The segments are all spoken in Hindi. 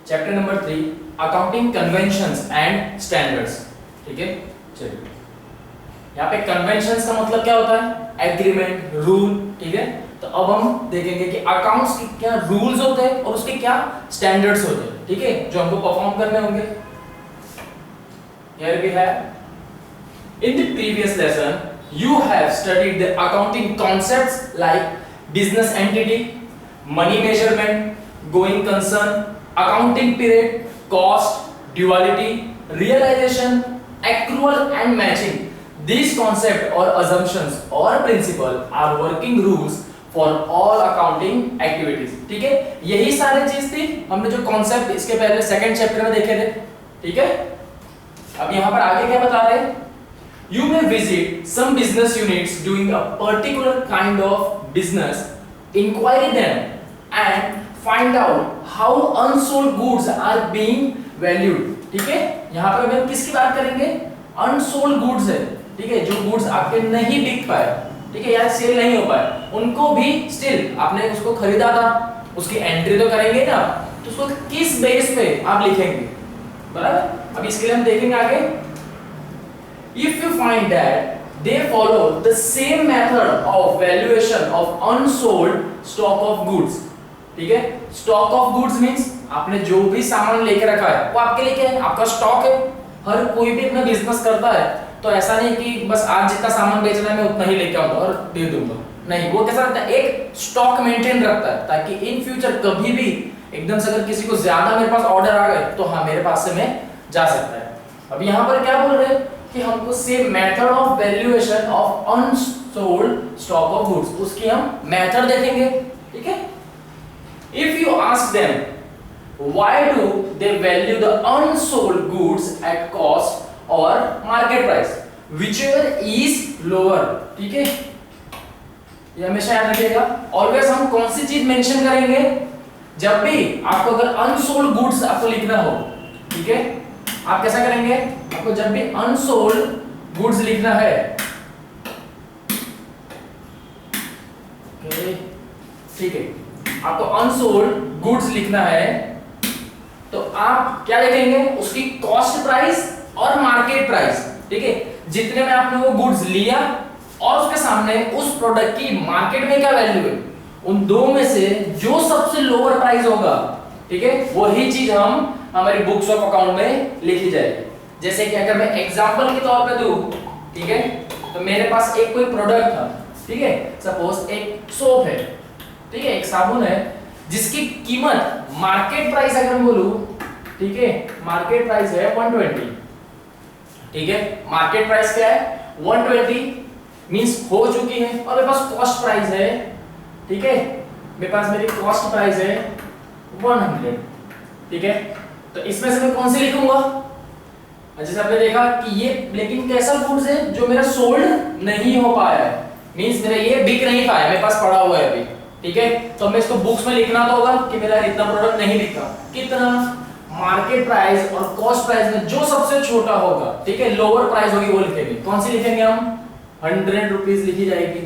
Chapter number 3 accounting conventions and standards. ठीक है, चलिए यहाँ पे कन्वेंशंस का मतलब क्या होता है? Agreement, rule. ठीक है, तो अब हम देखेंगे कि अकाउंट्स के क्या रूल्स होते हैं और उसके क्या स्टैंडर्ड्स होते हैं। ठीक है, जो हमको परफॉर्म करने होंगे। Here we have, in the previous lesson you have studied the accounting concepts like business entity, money measurement, going concern, accounting period, cost, duality, realization, accrual and matching. These concepts or assumptions or principle are working rules for all accounting activities. ठीक है, यही सारी चीज थी हमने जो कॉन्सेप्ट इसके पहले सेकंड चैप्टर में देखे थे। ठीक है, अब यहां पर आगे क्या बता रहे हैं? You may visit some business units doing a particular kind of business, inquire them and find out how unsold goods are being valued. ठीक है, यहां पर हम किसकी बात करेंगे? अनसोल्ड गुड्स है। ठीक है, जो गुड्स आपके नहीं बिक पाए, ठीक है, या सेल नहीं हो पाए, उनको भी स्टिल आपने उसको खरीदा था, उसकी एंट्री तो करेंगे ना, तो उसको किस बेस पे आप लिखेंगे, बराबर? अब इसके लिए हम देखेंगे आगे। If you find that they follow the same method of valuation of unsold stock of goods, ठीक है, stock of goods means आपने जो भी सामान लेके रखा है वो आपके लिए क्या है? आपका स्टॉक है। हर कोई भी अपना बिजनेस करता है तो ऐसा नहीं कि बस आज जितना सामान बेचना है मैं उतना ही लेके आऊंगा और दे दूंगा, नहीं, वो कैसा रखता है? एक स्टॉक मेंटेन रखता है ताकि इन फ्यूचर कभी भी एकदम से अगर किसी को ज्यादा मेरे पास ऑर्डर आ गए तो हाँ, मेरे पास से मैं जा सकता है। अब यहाँ पर क्या बोल रहे हैं कि हमको same method of valuation of unsold stock of goods, उसकी हम मेथड देखेंगे। ठीक है, if you ask them why do they value the unsold goods at cost और market price, whichever is lower. ठीक है, ये हमेशा याद रखिएगा। ऑलवेज हम कौन सी चीज मेंशन करेंगे? जब भी आपको अगर अनसोल्ड गुड्स आपको लिखना हो, ठीक है, आप कैसा करेंगे? आपको जब भी अनसोल्ड गुड्स लिखना है, ठीक है, आपको अनसोल्ड गुड्स लिखना है तो आप क्या लिखेंगे? उसकी कॉस्ट प्राइस और मार्केट प्राइस। ठीक है, जितने में आपने वो गुड्स लिया और उसके सामने उस प्रोडक्ट की मार्केट में क्या वैल्यू है, उन दो में से जो सबसे लोअर प्राइस होगा, ठीक है, वही चीज हम हमारी बुक्स ऑफ अकाउंट में लिखी जाएगी। जैसे कि अगर मैं एग्जांपल के तौर पे दूं, ठीक है, तो मेरे पास एक कोई प्रोडक्ट था, ठीक है, सपोज एक सोप है, ठीक है, एक साबुन है, जिसकी कीमत मार्केट प्राइस अगर मैं बोलूं, ठीक है, मार्केट प्राइस है 120। ठीक है, मार्केट प्राइस क्या है? 120 मींस हो चुकी है, और मेरे पास कॉस्ट प्राइस है, ठीक है, मेरे पास मेरी कॉस्ट प्राइस है 100। ठीक है, तो इसमें से मैं कौन सी लिखूंगा? जैसे आपने देखा कि ये लेकिन कैसा गुड्स है जो मेरा सोल्ड नहीं हो पाया है, मींस मेरा ये बिक नहीं पाया, मेरे पास पड़ा हुआ है अभी। ठीक है, तो मैं इसको बुक्स में लिखना तो होगा कि मेरा इतना प्रोडक्ट नहीं बिका, कितना, मार्केट प्राइस और कॉस्ट प्राइस में जो सबसे छोटा होगा, ठीक है, लोअर प्राइस होगी वो लिखेंगे। कौन सी लिखेंगे हम? 100 रुपीस लिखी जाएगी।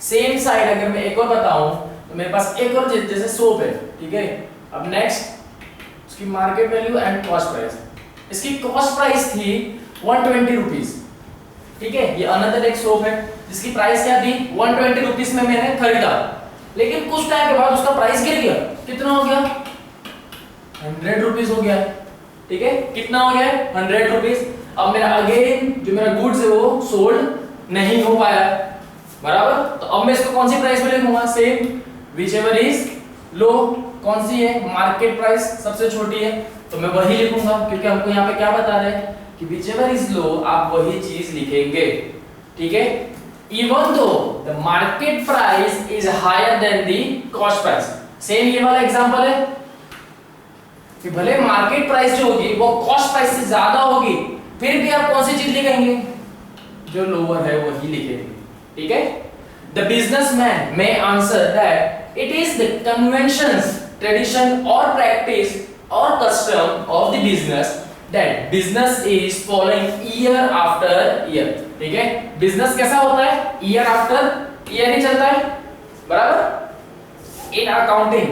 सेम साइड अगर मैं एक और बताऊं तो मेरे पास एक और जैसे सोप है, ठीक है, अब नेक्स्ट उसकी market value and cost price. इसकी कॉस्ट प्राइस थी 120 रुपीस। ठीक है, ये अनदर एक सोप है जिसकी प्राइस क्या थी? 120 रुपीस में मैंने खरीदा, लेकिन कुछ टाइम के बाद उसका प्राइस गिर गया, कितना हो गया? 100 रुपीस हो गया। ठीक है, कितना हो गया? 100 रुपीस। अब मेरा अगेन जो मेरा गुड्स है वो सोल्ड नहीं हो पाया, बराबर? तो अब मैं इसको कौन सी प्राइस में लिखूंगा? Same, whichever is low. कौन सी है? मार्केट प्राइस सबसे छोटी है, तो मैं वही लिखूंगा, क्योंकि हमको यहाँ पे क्या बता रहे हैं कि व्हिचएवर इज लो, आप वही चीज लिखेंगे। ठीक है, even though the market price is higher than the cost price. Same ये वाला एग्जांपल है कि भले मार्केट प्राइस जो होगी वो कॉस्ट प्राइस से ज्यादा होगी, फिर भी आप कौन सी चीज लिखेंगे? जो लोअर है वही लिखेंगे। ठीक है, the businessman may answer that it is the conventions, tradition और प्रैक्टिस और custom of the business that business is following year after year. ठीक है, बिजनेस कैसा होता है? ईयर आफ्टर ईयर ही चलता है, बराबर? In accounting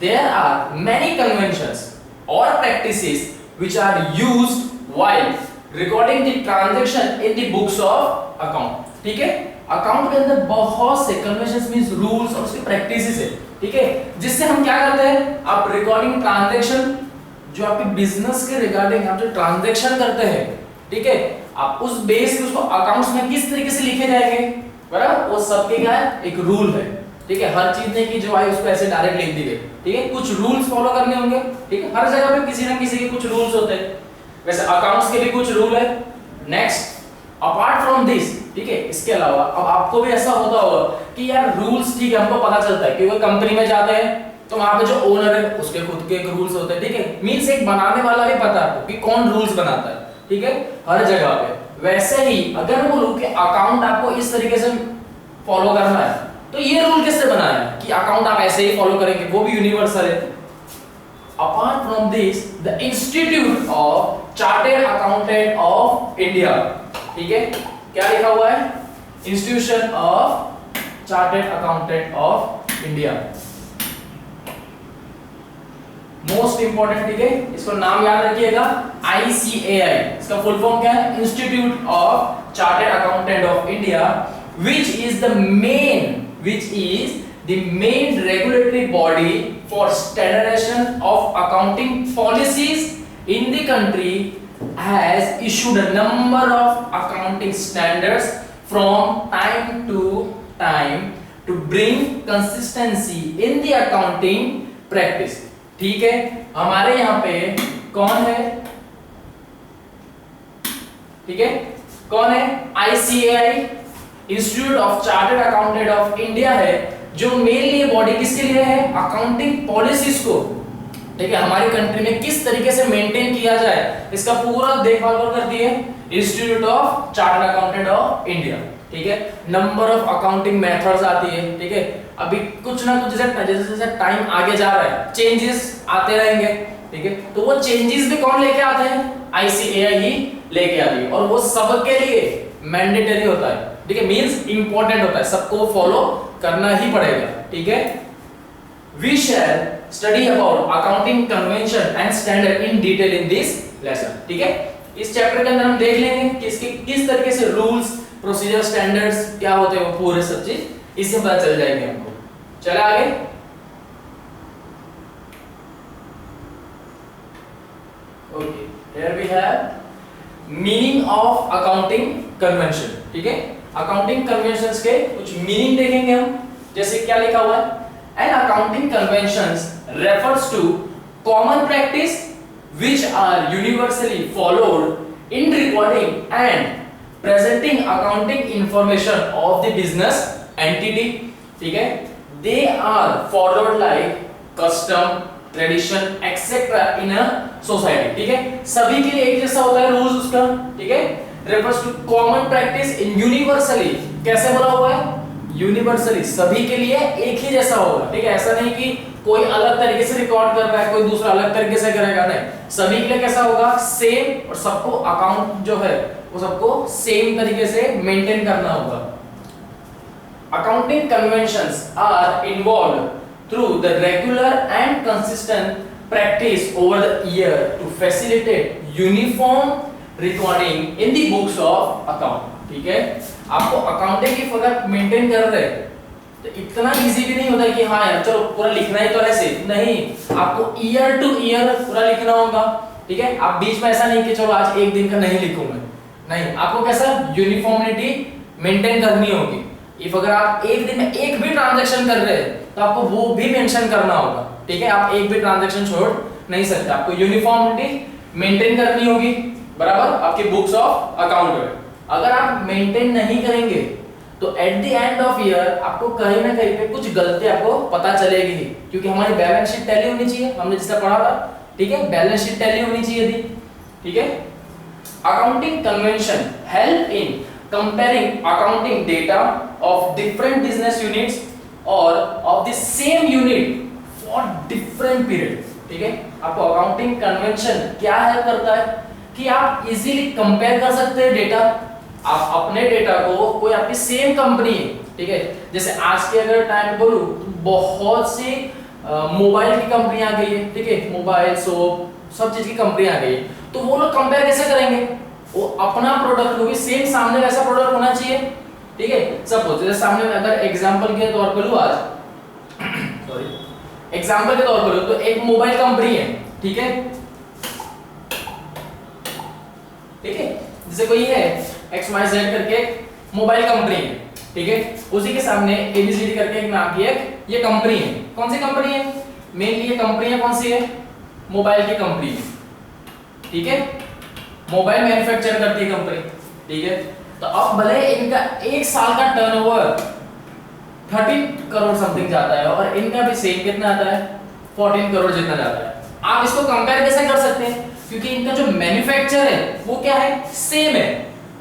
there are many conventions or practices which are used while recording the transaction in the books of account. ठीक है, अकाउंट के अंदर बहुत से कन्वेंशंस मींस रूल्स और उसकी प्रैक्टिसेस है, ठीक है, जिससे हम क्या करते हैं, आप रिकॉर्डिंग ट्रांजैक्शन जो आपके बिजनेस के रिगार्डिंग आप जो ट्रांजैक्शन करते हैं, ठीक है, आप उस बेस पे उसको अकाउंट्स में किस तरीके से लिखे जाएंगे, बराबर, वो सबके क्या है, एक रूल है, ठीक है, हर चीज नहीं कि जो आई उसको ऐसे डायरेक्ट लिख दी गई, ठीक है, कुछ रूल्स फॉलो करने होंगे, ठीक है, हर जगह पे किसी ना किसी के कुछ रूल्स होते हैं, वैसे अकाउंट्स के भी कुछ रूल है। नेक्स्ट, अपार्ट फ्रॉम दिस, ठीक है, इसके अलावा अब आपको भी ऐसा होता होगा कि यार रूल्स, ठीक है, हमको पता चलता है कि वो कंपनी में जाते हैं तो वहां पे जो ओनर है उसके खुद के एक रूल्स होते हैं, ठीक है, मींस एक बनाने वाला भी पता है आपको कि कौन रूल्स बनाता है, ठीक है, हर जगह पे। वैसे ही अगर मैं बोलूं कि अकाउंट आपको इस तरीके से फॉलो करना है तो ये रूल किसने बनाया है कि अकाउंट आप ऐसे ही फॉलो करेंगे, वो भी यूनिवर्सल है। Apart from this, the institute of chartered accountant of India, ठीक है, क्या लिखा हुआ है, institution of chartered accountant of India, most important, ठीक है, इसको नाम याद रखिएगा, ICAI, इसका फुल फॉर्म क्या है, institute of chartered accountant of India, which is the main regulatory body for standardization of accounting policies in the country, has issued a number of accounting standards from time to time to bring consistency in the accounting practice। ठीक है, हमारे यहाँ पे कौन है, ठीक है, कौन है, ICAI, institute of chartered accountant of India है, जो मेनली बॉडी किसके लिए है, अकाउंटिंग पॉलिसीज को, ठीक है, हमारी कंट्री में किस तरीके से मेंटेन किया जाए इसका पूरा देखभाल करती है institute of chartered accountant of India, ठीक है। नंबर ऑफ अकाउंटिंग मेथड्स आती है, ठीक है, अभी कुछ ना कुछ जैसे टाइम आगे जा रहा है चेंजेस आते रहेंगे, ठीक है, तो वो चेंजेस भी कौन लेके आते हैं, ICAI ही लेके आती है, और वो सबके लिए मैंडेटरी होता है, ठीक है, मींस इंपॉर्टेंट होता है, सबको फॉलो करना ही पड़ेगा, ठीक है। We shall study about accounting convention and standard in detail in this lesson, ठीक है, इस चैप्टर के अंदर हम देख लेंगे कि इसके किस तरीके से रूल्स, प्रोसीजर, स्टैंडर्ड्स क्या होते हैं, वो पूरे सब चीज इससे पता चल जाएंगे हमको। चले आगे, okay, here we have meaning of accounting convention, ठीक है, अकाउंटिंग कन्वेंशंस के कुछ मीनिंग देखेंगे हम, जैसे क्या लिखा हुआ है, an accounting conventions refers to common practice which are universally followed in recording and presenting accounting information of the business entity, ठीक है, they are followed like custom, tradition etc in a society, ठीक है, सभी के लिए एक जैसा होता है रूल्स उसका, ठीक है, refers to common practice in universally, कैसे बोला हुआ है, यूनिवर्सली, सभी के लिए एक ही जैसा होगा, ठीक है, ऐसा नहीं कि कोई अलग तरीके से रिकॉर्ड कर रहा है, कोई दूसरा अलग तरीके से करेगा, नहीं, सभी के लिए कैसा होगा, सेम, और सबको अकाउंट जो है वो सबको सेम तरीके से मेंटेन करना होगा। Accounting conventions are involved through the regular and consistent practice over the year to facilitate uniform recording in the books of account, ठीक है, आपको अकाउंटिंग की अगर मेंटेन कर रहे हैं तो इतना इजी भी नहीं होता कि हाँ यार चलो पूरा लिखना ही तो ऐसे नहीं, आपको ईयर टू ईयर पूरा लिखना होगा, ठीक है, आप बीच में ऐसा नहीं कि चलो आज एक दिन का नहीं लिखूंगा, नहीं, आपको कैसा यूनिफॉर्मिटी मेंटेन करनी होगी। इफ अगर आप एक दिन में एक भी ट्रांजैक्शन कर रहे हैं तो आपको वो भी मेंशन करना होगा, ठीक है, आप एक भी ट्रांजैक्शन छोड़ नहीं सकते, आपको यूनिफॉर्मिटी मेंटेन करनी होगी, बराबर, आपकी बुक्स ऑफ अकाउंट में। अगर आप मेंटेन नहीं करेंगे तो at the end of year आपको कहीं ना कहीं पे कुछ गलती आपको पता चलेगी, क्योंकि हमारी बैलेंस शीट टैली होनी चाहिए, हमने जिसका पढ़ा था, ठीक है, बैलेंस शीट टैली होनी चाहिए थी, ठीक है। Accounting convention help in comparing accounting data of different business units और of the same unit for different period, ठीक है, आपको अकाउंटिंग कन्वेंशन क्या हेल्प करता है कि आप इजीली कंपेयर कर सकते हैं डेटा, आप अपने डेटा को, कोई आपकी सेम कंपनी है, ठीक है, जैसे आज के अगर टाइम बोलूं तो बहुत सी मोबाइल की कंपनी आ गई है, ठीक है, मोबाइल, सोप, सब चीज की कंपनी आ गई है, तो वो लोग कंपेयर कैसे करेंगे? वो अपना प्रोडक्ट को भी सेम सामने वैसा प्रोडक्ट होना चाहिए, ठीक है। सपोज जैसे सामने में अगर एग्जांपल के तौर पर लूं आज सॉरी एग्जांपल के तौर पर लूं तो एक मोबाइल कंपनी है, ठीक है, ठीक है, जैसे कोई है XYZ करके मोबाइल कंपनी है, ठीक है, उसी के सामने ABCD करके एक नाम की एक ये कंपनी है। कौन सी कंपनी है? मेनली ये कंपनी है, कौन सी है? मोबाइल की कंपनी है, ठीक है, मोबाइल मैन्युफैक्चर करती है कंपनी, ठीक है। तो अब भले इनका एक साल का टर्नओवर 13 करोड़ समथिंग जाता है और इनका भी सेम कितना आता है? 14 करोड़ जितना जाता है। आप इसको कंपेयर कैसे कर सकते हैं? क्योंकि इनका जो मैन्युफैक्चर है वो क्या है? सेम है।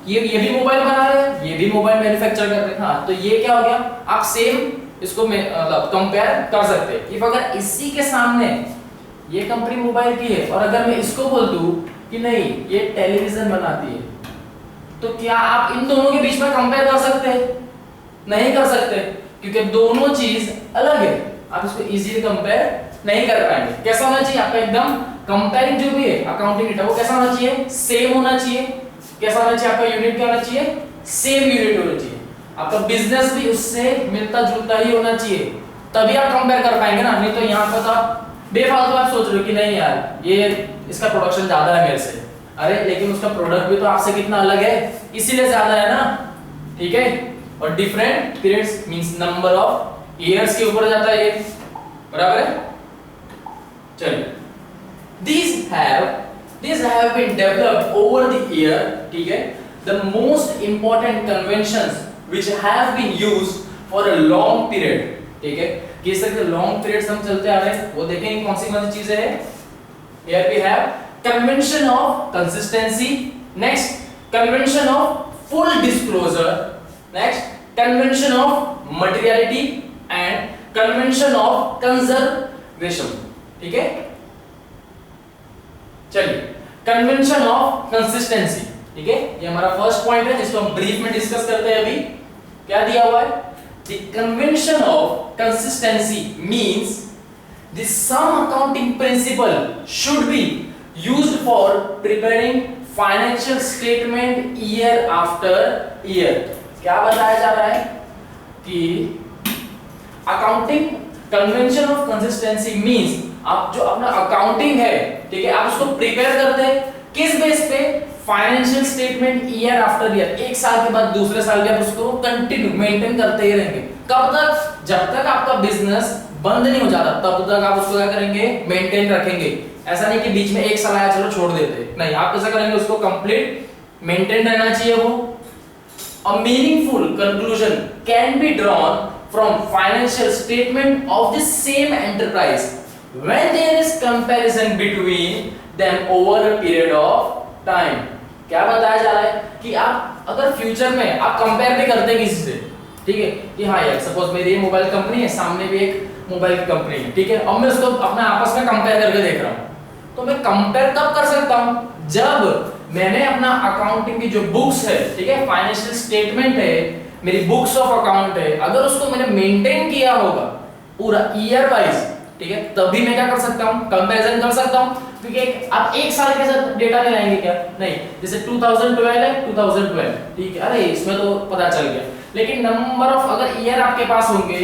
ये भी मोबाइल बना रहे हैं, ये भी मोबाइल मैन्युफैक्चर कर रहे हैं, हाँ, तो ये क्या हो गया? आप सेम इसको मतलब कंपेयर कर सकते हैं। इफ अगर इसी के सामने ये कंपनी मोबाइल की है और अगर मैं इसको बोल दूं कि नहीं ये टेलीविजन बनाती है, तो क्या आप इन दोनों के बीच में कंपेयर कर सकते हैं? नहीं कर सकते, क्योंकि दोनों चीज अलग है। आप इसको इजीली कंपेयर नहीं कर पाएंगे। कैसा होना चाहिए आपका? एकदम कंपेयरिंग जो भी है अकाउंटिंग डेटा वो कैसा होना चाहिए? सेम होना चाहिए। कैसा होना चाहिए? आपका यूनिट क्या होना चाहिए? सेम यूनिट होना चाहिए। आपका बिजनेस भी उससे मिलता जुलता ही होना चाहिए, तभी आप कंपेयर कर पाएंगे ना। नहीं तो यहाँ पर तो आप बेफालतू आप सोच रहे हो कि नहीं यार ये इसका प्रोडक्शन ज्यादा है मेरे से, अरे लेकिन उसका प्रोडक्ट भी तो आपसे कितना अलग है, इसीलिए ज्यादा है ना, ठीक है। और different periods means number of years के ऊपर जाता है ये, बराबर है। चलिए, these have been developed over the year, ठीक है। The most important conventions which have been used for a long period, ठीक है, किस तरह के लॉन्ग पीरियड्स हम चलते आ रहे हैं वो देखेंगे कौन सी चीजें हैं। Here we have convention of consistency, next convention of full disclosure, next convention of materiality and convention of conservation, ठीक है। चलिए, कन्वेंशन ऑफ कंसिस्टेंसी, ठीक है, ये हमारा फर्स्ट पॉइंट है जिसको हम ब्रीफ में डिस्कस करते हैं। अभी क्या दिया हुआ है? The convention of consistency means the same accounting principle should be used for preparing financial statement year after year. क्या बताया जा रहा है कि accounting convention of consistency means आप जो अपना अकाउंटिंग है, ठीक है, आप उसको प्रिपेयर करते हैं किस बेस पे? Financial statement year after year, एक साल के बाद दूसरे साल भी आप उसको कंटिन्यू मेंटेन करते ही रहेंगे। कब तक? जब तक आपका बिजनेस बंद नहीं हो जाता तब तक आप उसको क्या करेंगे? मेंटेन रखेंगे। ऐसा नहीं कि बीच में एक साल आया चलो छोड़ देते, नहीं, आप कैसा करेंगे? उसको कंप्लीट मेंटेन रहना चाहिए वो। A meaningful conclusion can be drawn from financial statement of the same enterprise when there is comparison between them over a period of time। क्या बताया जा रहा है कि आप अगर फ्यूचर में आप कंपेयर भी करते हैं किसी से, ठीक है, कि हाँ यार सपोज मेरी ये मोबाइल कंपनी है, सामने भी एक मोबाइल की कंपनी है, ठीक है, अब मैं उसको अपने आपस में कंपेयर करके देख रहा हूँ, तो मैं कंपेयर कब कर सकता हूँ? जब मैंने अपना अकाउंटिंग की जो बुक्स है, ठीक है, फाइनेंशियल स्टेटमेंट है, मेरी बुक्स ऑफ अकाउंट है, अगर उसको मैंने मेंटेन किया होगा पूरा ईयर वाइज, ठीक है, तभी मैं क्या कर सकता हूँ? कंपैरिजन कर सकता हूँ। क्योंकि आप एक साल के साथ डेटा ले आएंगे क्या? नहीं, जैसे 2012 है 2012, ठीक है, अरे इसमें तो पता चल गया, लेकिन नंबर ऑफ अगर ईयर आपके पास होंगे,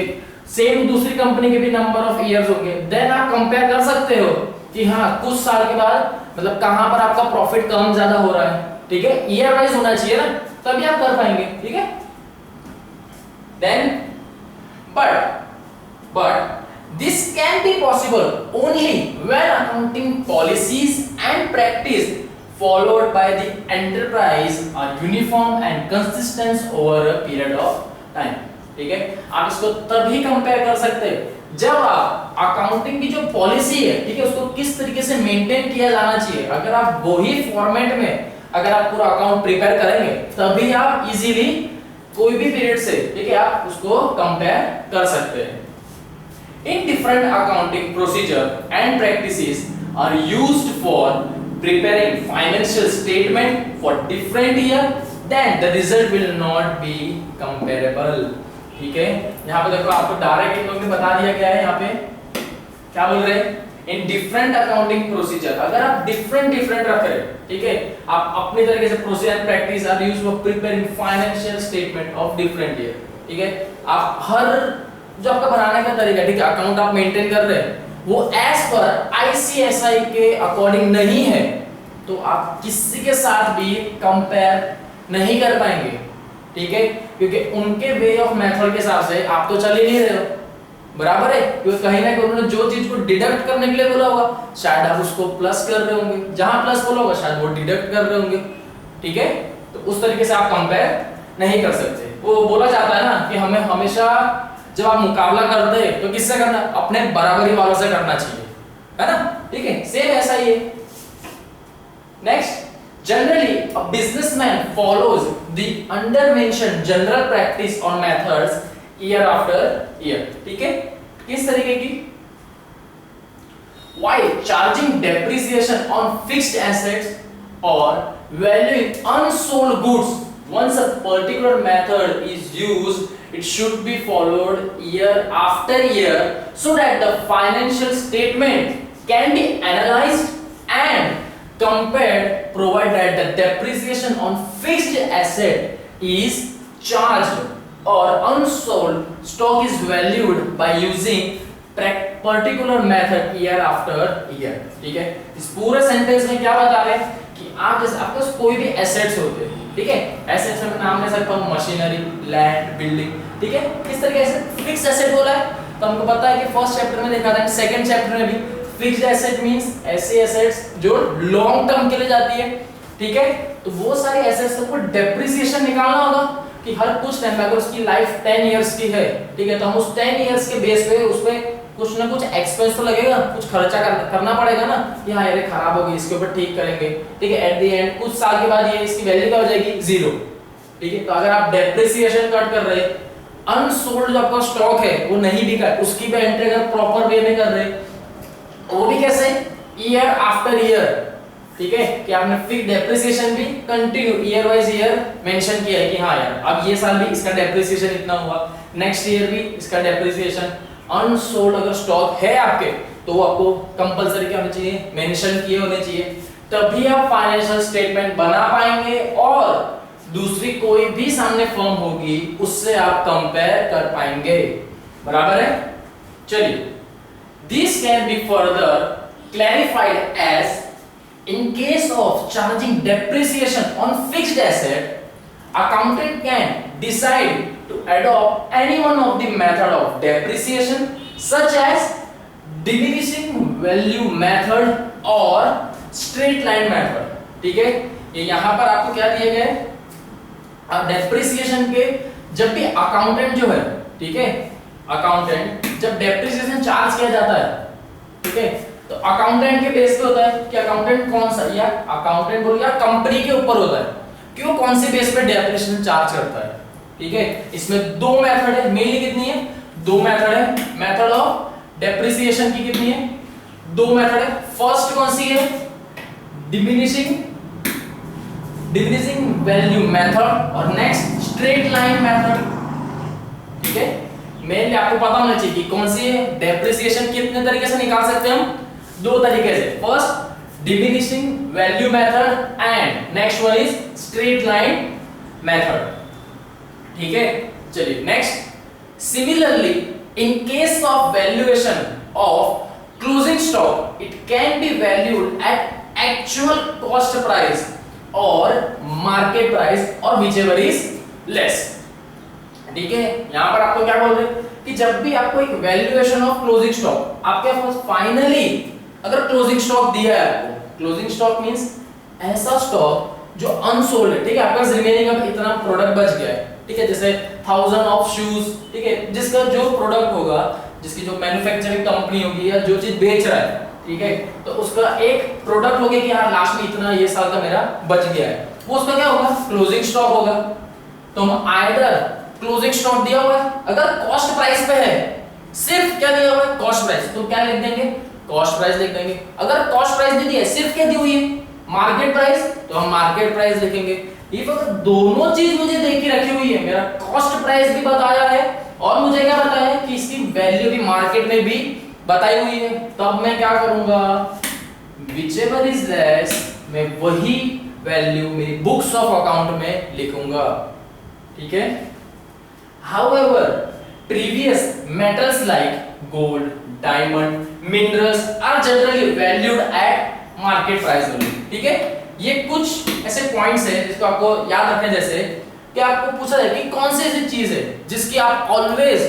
सेम दूसरी कंपनी के भी नंबर ऑफ ईयर्स होंगे, देन आप कंपेयर कर सकते हो कि हाँ कुछ साल के बाद मतलब कहां पर आपका प्रॉफिट कम ज्यादा हो रहा है, ठीक है, ईयर वाइज होना चाहिए ना, तभी आप कर पाएंगे, ठीक है। Then but this can be possible only when accounting policies and practice followed by the enterprise are uniform and consistent over a period of time, ठीक है। आप इसको तभी कंपेयर कर सकते हैं जब आप अकाउंटिंग की जो पॉलिसी है, ठीक है, उसको किस तरीके से मेंटेन किया जाना चाहिए। अगर आप वही फॉर्मेट में अगर आप पूरा अकाउंट प्रिपेयर करेंगे तभी आप इजीली कोई भी पीरियड से, ठीक है, आप उसको कंपेयर कर सकते हैं। In different accounting procedure and practices are used for preparing financial statement for different year, then the result will not be comparable, ठीक है। यहाँ पे देखो आपको डायरेक्ट इन लोगों ने बता दिया गया है यहाँ पे क्या बोल रहे हैं, इन डिफरेंट अकाउंटिंग प्रोसीजर, अगर आप डिफरेंट रख रहे हैं, ठीक है, आप अपने तरीके से procedure practice are used for preparing financial statement of different year, ठीक है, आप हर जो आपका बनाने का तरीका, ठीक है, अकाउंट आप मेंटेन कर रहे हैं वो एज पर आईसीएसआई के अकॉर्डिंग नहीं है, तो आप किसी के साथ भी कंपेयर नहीं कर पाएंगे, ठीक है, क्योंकि उनके वे ऑफ मेथड के हिसाब से आप तो चल ही नहीं रहे हो, बराबर है, क्योंकि कहीं ना कहीं उन्होंने जो चीज को डिडक्ट करने के लिए बोला होगा शायद आप उसको प्लस कर रहे होंगे, जहां प्लस बोला होगा शायद वो डिडक्ट कर रहे होंगे, ठीक है, तो उस तरीके से आप कंपेयर नहीं कर सकते। वो बोला जाता है ना कि हमें हमेशा जब आप मुकाबला करते हैं तो किससे करना, अपने बराबरी वालों से करना चाहिए, है ना, ठीक है, सेम ऐसा ही है। Next, generally a businessman follows the under mentioned general practice or methods year after year, ठीक है, किस तरीके की, while charging depreciation on fixed assets or valuing unsold goods, once a particular method is used it should be followed year after year so that the financial statement can be analyzed and compared, provided that the depreciation on fixed asset is charged or unsold stock is valued by using particular method year after year, ठीक है, इस पूरे सेंटेंस में क्या बता रहे हैं कि आप जैसे आपके पास कोई भी एसेट्स होते हैं, ठीक है, एसेट्स में नाम ले सकता हूं मशीनरी, लैंड, बिल्डिंग, ठीक है, किस तरीके से फिक्स एसेट बोला है, तो हमको पता है कि फर्स्ट चैप्टर में देखा था, सेकंड चैप्टर में भी फिक्स्ड एसेट मींस ऐसे एसेट्स जो लॉन्ग टर्म के लिए जाती है, ठीक है, तो वो सारे एसेट्स को डेप्रिसिएशन निकालना होगा कि हर कुछ टाइम अगर उसकी लाइफ 10 इयर्स की है, ठीक है, तो हम उस 10 इयर्स के बेस पे उस पे कुछ ना कुछ एक्सपेंस तो लगेगा, कुछ खर्चा करना पड़ेगा ना कि हाँ ये खराब हो गई, इसके ऊपर ठीक करेंगे, ठीक है, एट द एंड कुछ साल के बाद ये इसकी वैल्यू क्या हो जाएगी, 0, ठीक है, तो अगर आप डेप्रिसिएशन कट कर रहे, अनसोल्ड जो आपका स्टॉक है वो नहीं बिका, उसकी भी एंट्री अगर प्रॉपर वे में कर रहे, वो भी कैसे, ईयर आफ्टर ईयर, ठीक है, कि आपने फिक्स डेप्रिसिएशन भी continue year wise year mention किया है कि हाँ यार अब ये साल भी इसका डेप्रिसिएशन इतना हुआ, नेक्स्ट ईयर भी इसका डेप्रिसिएशन, अनसोल्ड अगर स्टॉक है आपके तो वो आपको कंपलसरी क्या होना चाहिए, मेंशन किए होने चाहिए, तभी आप फाइनेंशियल स्टेटमेंट बना पाएंगे और दूसरी कोई भी सामने फर्म होगी उससे आप कंपेयर कर पाएंगे, बराबर है। चलिए, this can be further clarified as in case of charging depreciation on fixed asset, accountant can decide to adopt any one of the method of depreciation such as diminishing value method or straight line method, ठीक है, ये यहाँ पर आपको क्या दिए गए, अब डेप्रिसिएशन के जब भी अकाउंटेंट जो है, ठीक है, अकाउंटेंट जब डेप्रिसिएशन चार्ज किया जाता है, ठीक है, तो अकाउंटेंट के बेस पे होता है कि अकाउंटेंट कौन सा, या अकाउंटेंट बोलो या कंपनी के ऊपर होता है क्यों कौन से बेस पे डेप्रिसिएशन चार्ज करता है, ठीक है, इसमें दो मेथड है, मेनली कितनी है, दो मेथड है, मेथड ऑफ डेप्रिसिएशन की कितनी है, दो मेथड है, फर्स्ट कौन सी है, डिमिनिशिंग वैल्यू मेथड और नेक्स्ट स्ट्रेट लाइन मेथड, ठीक है, मेनली आपको पता होना चाहिए कि कौन सी है, डेप्रिसिएशन कितने तरीके से निकाल सकते हैं हम, दो तरीके से, first diminishing value method and next one is straight line method, ठीक है। चलिए next, similarly in case of valuation of closing stock it can be valued at actual cost price और मार्केट प्राइस और व्हिचएवर इज लेस, ठीक है, यहां पर आपको क्या बोल रहे हैं कि जब भी आपको एक वैल्यूएशन ऑफ क्लोजिंग स्टॉक आपके पास फाइनली अगर क्लोजिंग स्टॉक दिया है आपको, क्लोजिंग स्टॉक मींस ऐसा स्टॉक जो अनसोल्ड है, ठीक है, आपके पास रिमेनिंग अब इतना प्रोडक्ट बच गया है, ठीक है, जैसे 1000 ऑफ शूज, ठीक है, जिसका जो प्रोडक्ट होगा, जिसकी जो मैन्युफैक्चरिंग कंपनी होगी या जो चीज बेच रहा है, ठीक है, तो उसका एक प्रोडक्ट होगा कि यार लास्ट में इतना ये साल का मेरा बच गया है, वो उसका क्या होगा, क्लोजिंग स्टॉक होगा, तो हम आइदर क्लोजिंग स्टॉक दिया हुआ है, अगर कॉस्ट प्राइस पे है, सिर्फ क्या दिया हुआ है, कॉस्ट प्राइस, तो क्या लिख देंगे, कॉस्ट प्राइस लिख देंगे, अगर कॉस्ट प्राइस दी है, सिर्फ क्या दी हुई है, मार्केट प्राइस, तो हम मार्केट प्राइस लिखेंगे। इफ अगर दोनों चीज मुझे देख के रखी हुई है, मेरा कॉस्ट प्राइस भी बताया है और मुझे क्या बताया है कि इसकी वैल्यू भी मार्केट में भी बताई हुई है, तो अब मैं क्या करूंगा, whichever is less मैं वही वैल्यू मेरी बुक्स ऑफ अकाउंट में लिखूंगा, ठीक है। However, previous metals like gold, diamond, minerals are generally valued at market price only, ठीक है। ये कुछ ऐसे पॉइंट्स हैं जिसको आपको याद रखने, जैसे कि आपको पूछा जाए कि कौन सी ऐसी चीज है जिसकी आप ऑलवेज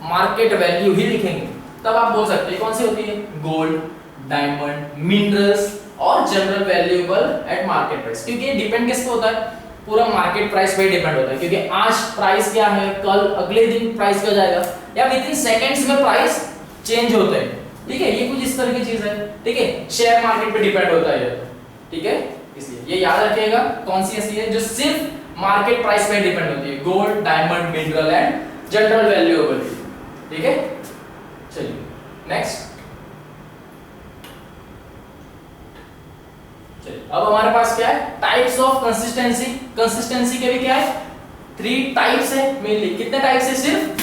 मार्केट वैल्यू ही लिखेंगे, तब आप बोल सकते हैं कौन सी होती है, गोल्ड, डायमंड, मिनरल्स और general valuable eight market price, क्योंकि ये डिपेंड किस पे होता है, पूरा मार्केट प्राइस पे डिपेंड होता है, क्योंकि आज प्राइस क्या है, कल अगले दिन प्राइस क्या जाएगा, या विद इन सेकंड्स में प्राइस चेंज होते हैं, ठीक है। ये कुछ इस तरह की चीज है, ठीक है, शेयर मार्केट पे डिपेंड होता है ये, ठीक है। इसलिए ये याद रखिएगा कौन सी ऐसी है जो सिर्फ मार्केट प्राइस पे डिपेंड होती है, gold, diamond, mineral and general valuable, ठीक है। चलिए नेक्स्ट, अब हमारे पास क्या है, टाइप्स ऑफ कंसिस्टेंसी। कंसिस्टेंसी के भी क्या है, 3 टाइप्स है मेनली। कितने टाइप्स है, सिर्फ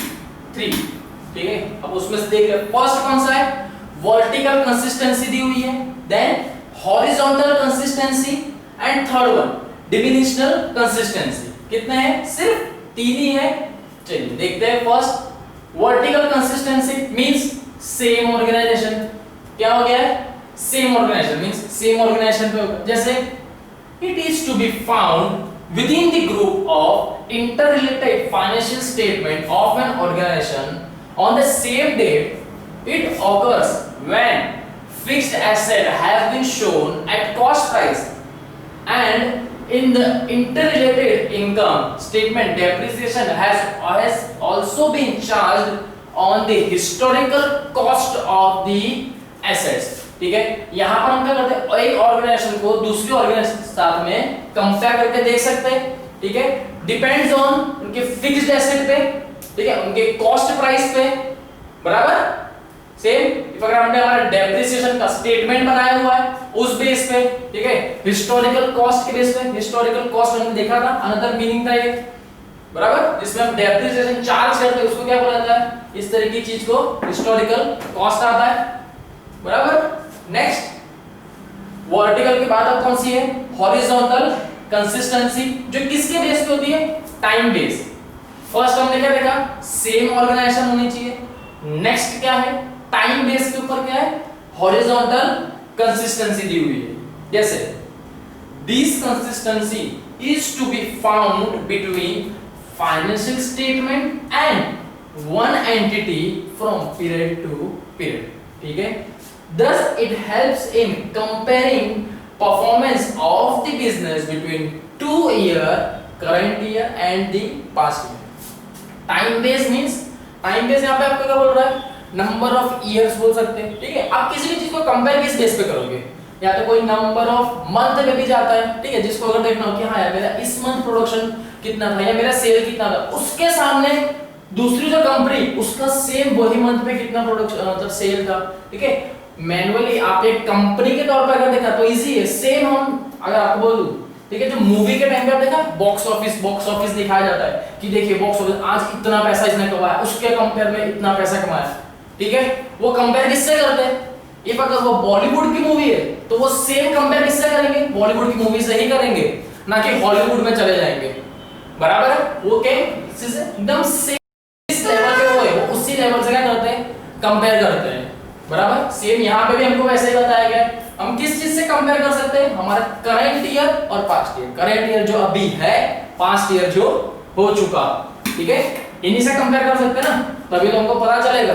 3, ठीक है। अब उसमें से देख ले, फर्स्ट कौन सा है, वर्टिकल कंसिस्टेंसी दी हुई है, then horizontal consistency and third one dimensional consistency. कितने हैं, सिर्फ 3 ही है। चलिए देखते हैं। First vertical consistency means same organisation. क्या हो गया है, same organisation means same organisation पे होगा, जैसे it is to be found within the group of interrelated financial statement of an organisation on the same date it occurs when fixed asset have been shown at cost price and in the interrelated income statement depreciation has also been charged on the historical cost of the assets, ठीक है। यहां पर हम क्या करते हैं, एक ऑर्गेनाइजेशन को दूसरी ऑर्गेनाइजेशन के साथ में कंपेयर करके देख सकते हैं, ठीक है। डिपेंड्स ऑन उनके फिक्स्ड एसेट पे, ठीक है, उनके कॉस्ट प्राइस पे, बराबर। सेम अगर हमने हमारा डेप्रिसिएशन का स्टेटमेंट बनाया हुआ है उस बेस पे, ठीक है, हिस्टोरिकल कॉस्ट के बेस पे। हिस्टोरिकल कॉस्ट हमने देखा था, अनदर मीनिंग था ये, बराबर, जिसमें हम डेप्रिसिएशन चार्ज करते हैं उसको क्या बोला जाता है, इस तरह की चीज को हिस्टोरिकल कॉस्ट आता है, बराबर। नेक्स्ट वर्टिकल के बाद अब कौन सी है, हॉरिजॉन्टल कंसिस्टेंसी, जो किसके बेस पे होती है, टाइम बेस। फर्स्ट हमने क्या देखा, सेम ऑर्गेनाइजेशन होनी चाहिए। नेक्स्ट क्या है, टाइम बेस के ऊपर क्या है, हॉरिजॉन्टल कंसिस्टेंसी दी हुई है। जैसे this consistency is to be found between financial statement and one entity from period to period, ठीक है। Thus it helps in comparing performance of the business between 2 year, current year and the past year. Time base means, time base यहाँ पे आपको क्या बोल रहा है, नंबर ऑफ ईयर्स बोल सकते हैं, ठीक है। आप किसी भी चीज को कंपेयर किस बेस पे करोगे, या तो कोई नंबर ऑफ मंथ पे भी जाता है, ठीक है, जिसको अगर देखना हो कि हाँ यार मेरा इस मंथ प्रोडक्शन कितना था या मेरा सेल कितना था, उसके सामने दूसरी जो कंपनी उसका सेम वही मंथ पे कितना प्रोडक्शन मतलब सेल था, ठीक है। मैनुअली आप एक कंपनी के तौर पर अगर देखा तो इजी है। सेम हम अगर आपको बोलूं, ठीक है, जो मूवी के टाइम पे आप देखा बॉक्स ऑफिस दिखाया जाता है कि देखिए बॉक्स ऑफिस आज इतना पैसा इसने कमाया, उसके कंपेयर में इतना पैसा कमाया, ठीक है। वो कंपेयर किससे करते हैं, इफ अगर वो बॉलीवुड की मूवी है तो वो सेम कंपेयर किससे करेंगे, बॉलीवुड की मूवी से ही करेंगे, ना कि हॉलीवुड में चले जाएंगे, बराबर है। वो क्या एकदम सेम लेवल पे वो है, वो उसी लेवल से क्या करते हैं, कंपेयर करते हैं, बराबर। सेम यहाँ पे भी हमको वैसे ही बताया गया। हम किस चीज से कंपेयर कर सकते हैं, हमारा करंट ईयर और पास्ट ईयर। करंट ईयर जो अभी है, पास्ट ईयर जो हो चुका, ठीक है, इन्हीं से कंपेयर कर सकते हैं ना, तभी तो हमको पता चलेगा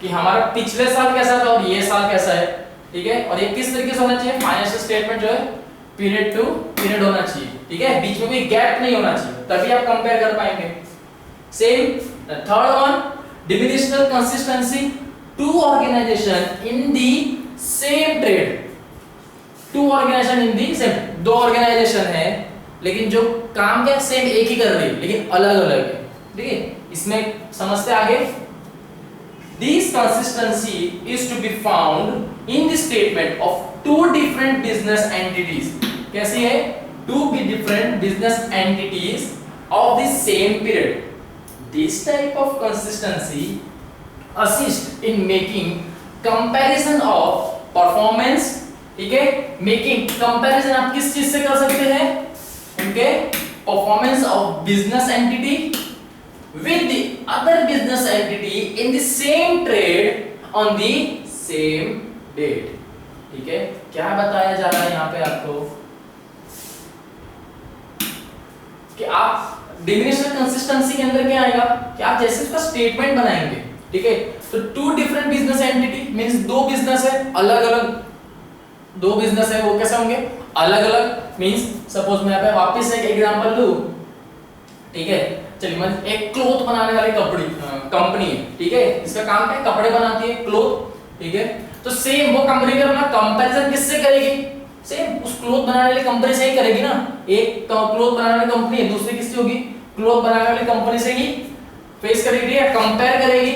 कि हमारा पिछले साल कैसा था और ये साल कैसा है, ठीक है। और ये किस तरीके से होना चाहिए, फाइनेंशियल स्टेटमेंट जो है पीरियड टू पीरियड होना चाहिए, ठीक है, बीच में कोई गैप नहीं होना चाहिए, तभी आप कंपेयर कर पाएंगे। Same third one dimensional consistency, two organization in the same trade, two organization in the same, दो ऑर्गेनाइजेशन है लेकिन जो काम क्या सेम एक ही कर रही है लेकिन अलग अलग है, ठीक है। इसमें समझते आगे। This consistency is to be found in the statement of two different business entities. कैसी है, two different business entities of the same period. This type of consistency assist in making comparison of performance, ठीक है, मेकिंग कंपैरिजन आप किस चीज से कर सकते हैं, उनके performance of business entity with the other business entity in the same trade on the same date. ठीक है, क्या बताया जा रहा है यहाँ पे आपको कि आप डिमिनिशिंग कंसिस्टेंसी के अंदर क्या आएगा कि आप जैसे उसका स्टेटमेंट बनाएंगे, ठीक है, तो two different business entity means दो बिजनेस है अलग अलग, दो बिजनेस है वो कैसे होंगे अलग अलग, मींस सपोज मैं यहाँ पे वापस एक एग्जांपल लूं, ठीक है, चलिए मैं एक क्लॉथ बनाने वाली कंपनी है, ठीक है, इसका काम क्या है कपड़े बनाती है क्लॉथ, ठीक है, तो सेम वो कंपनी का अपना कंपैरिजन किससे करेगी, सेम उस क्लॉथ बनाने वाली कंपनी से ही करेगी ना, एक क्लॉथ बनाने वाली कंपनी है दूसरी किससे होगी क्लॉथ बनाने वाली कंपनी से ही फेस करेगी या कंपेयर करेगी,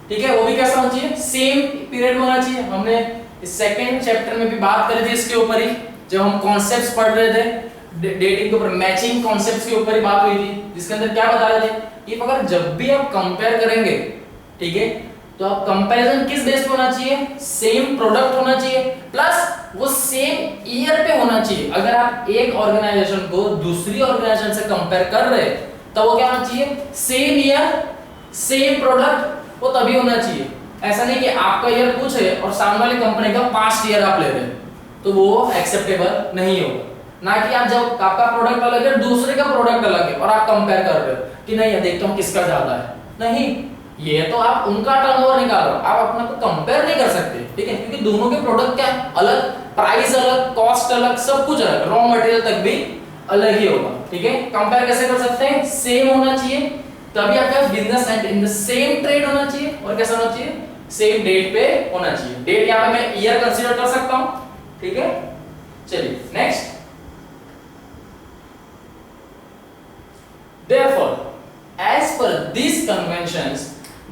ठीक है, वो भी कैसा होना चाहिए सेम पीरियड में होना चाहिए। हमने इस सेकंड चैप्टर में भी बात करी थी इसके ऊपर ही, जब हम कॉन्सेप्ट्स पढ़ रहे थे डेटिंग के ऊपर, मैचिंग कॉन्सेप्ट्स के ऊपर ही बात हुई थी, जिसके अंदर क्या बता रहे थे कि अगर जब भी आप कंपेयर करेंगे, ठीक है, तो आप कंपैरिजन किस बेस पे होना चाहिए, सेम प्रोडक्ट होना चाहिए प्लस वो सेम ईयर पे होना चाहिए। अगर आप एक ऑर्गेनाइजेशन को दूसरी ऑर्गेनाइजेशन से कंपेयर कर रहे हैं तो वो क्या होना चाहिए सेम ईयर सेम प्रोडक्ट, वो तभी होना चाहिए। ऐसा नहीं कि आपका ईयर कुछ है और सामने वाली कंपनी का पास्ट ईयर आप ले रहे हैं, तो वो एक्सेप्टेबल नहीं होगा। ना कि आप जब आपका प्रोडक्ट अलग है दूसरे का प्रोडक्ट अलग है और आप कंपेयर कर रहे हो कि नहीं देखता हूं किसका ज्यादा है, नहीं, ये तो आप उनका टर्नओवर निकाल रहे हो, आप अपना को कंपेयर नहीं कर सकते, ठीक है, क्योंकि दोनों के प्रोडक्ट क्या है अलग, प्राइस अलग, कॉस्ट अलग, सब कुछ अलग, रॉ मटेरियल तक भी अलग ही होगा, ठीक है। कंपेयर कैसे कर सकते हैं, सेम होना चाहिए, तभी आपका business and in the same trade होना चाहिए, और कैसा होना चाहिए सेम डेट पे होना चाहिए। डेट यहां पे मैं ईयर कंसीडर कर सकता हूं, ठीक है। चलिए next, therefore as per these conventions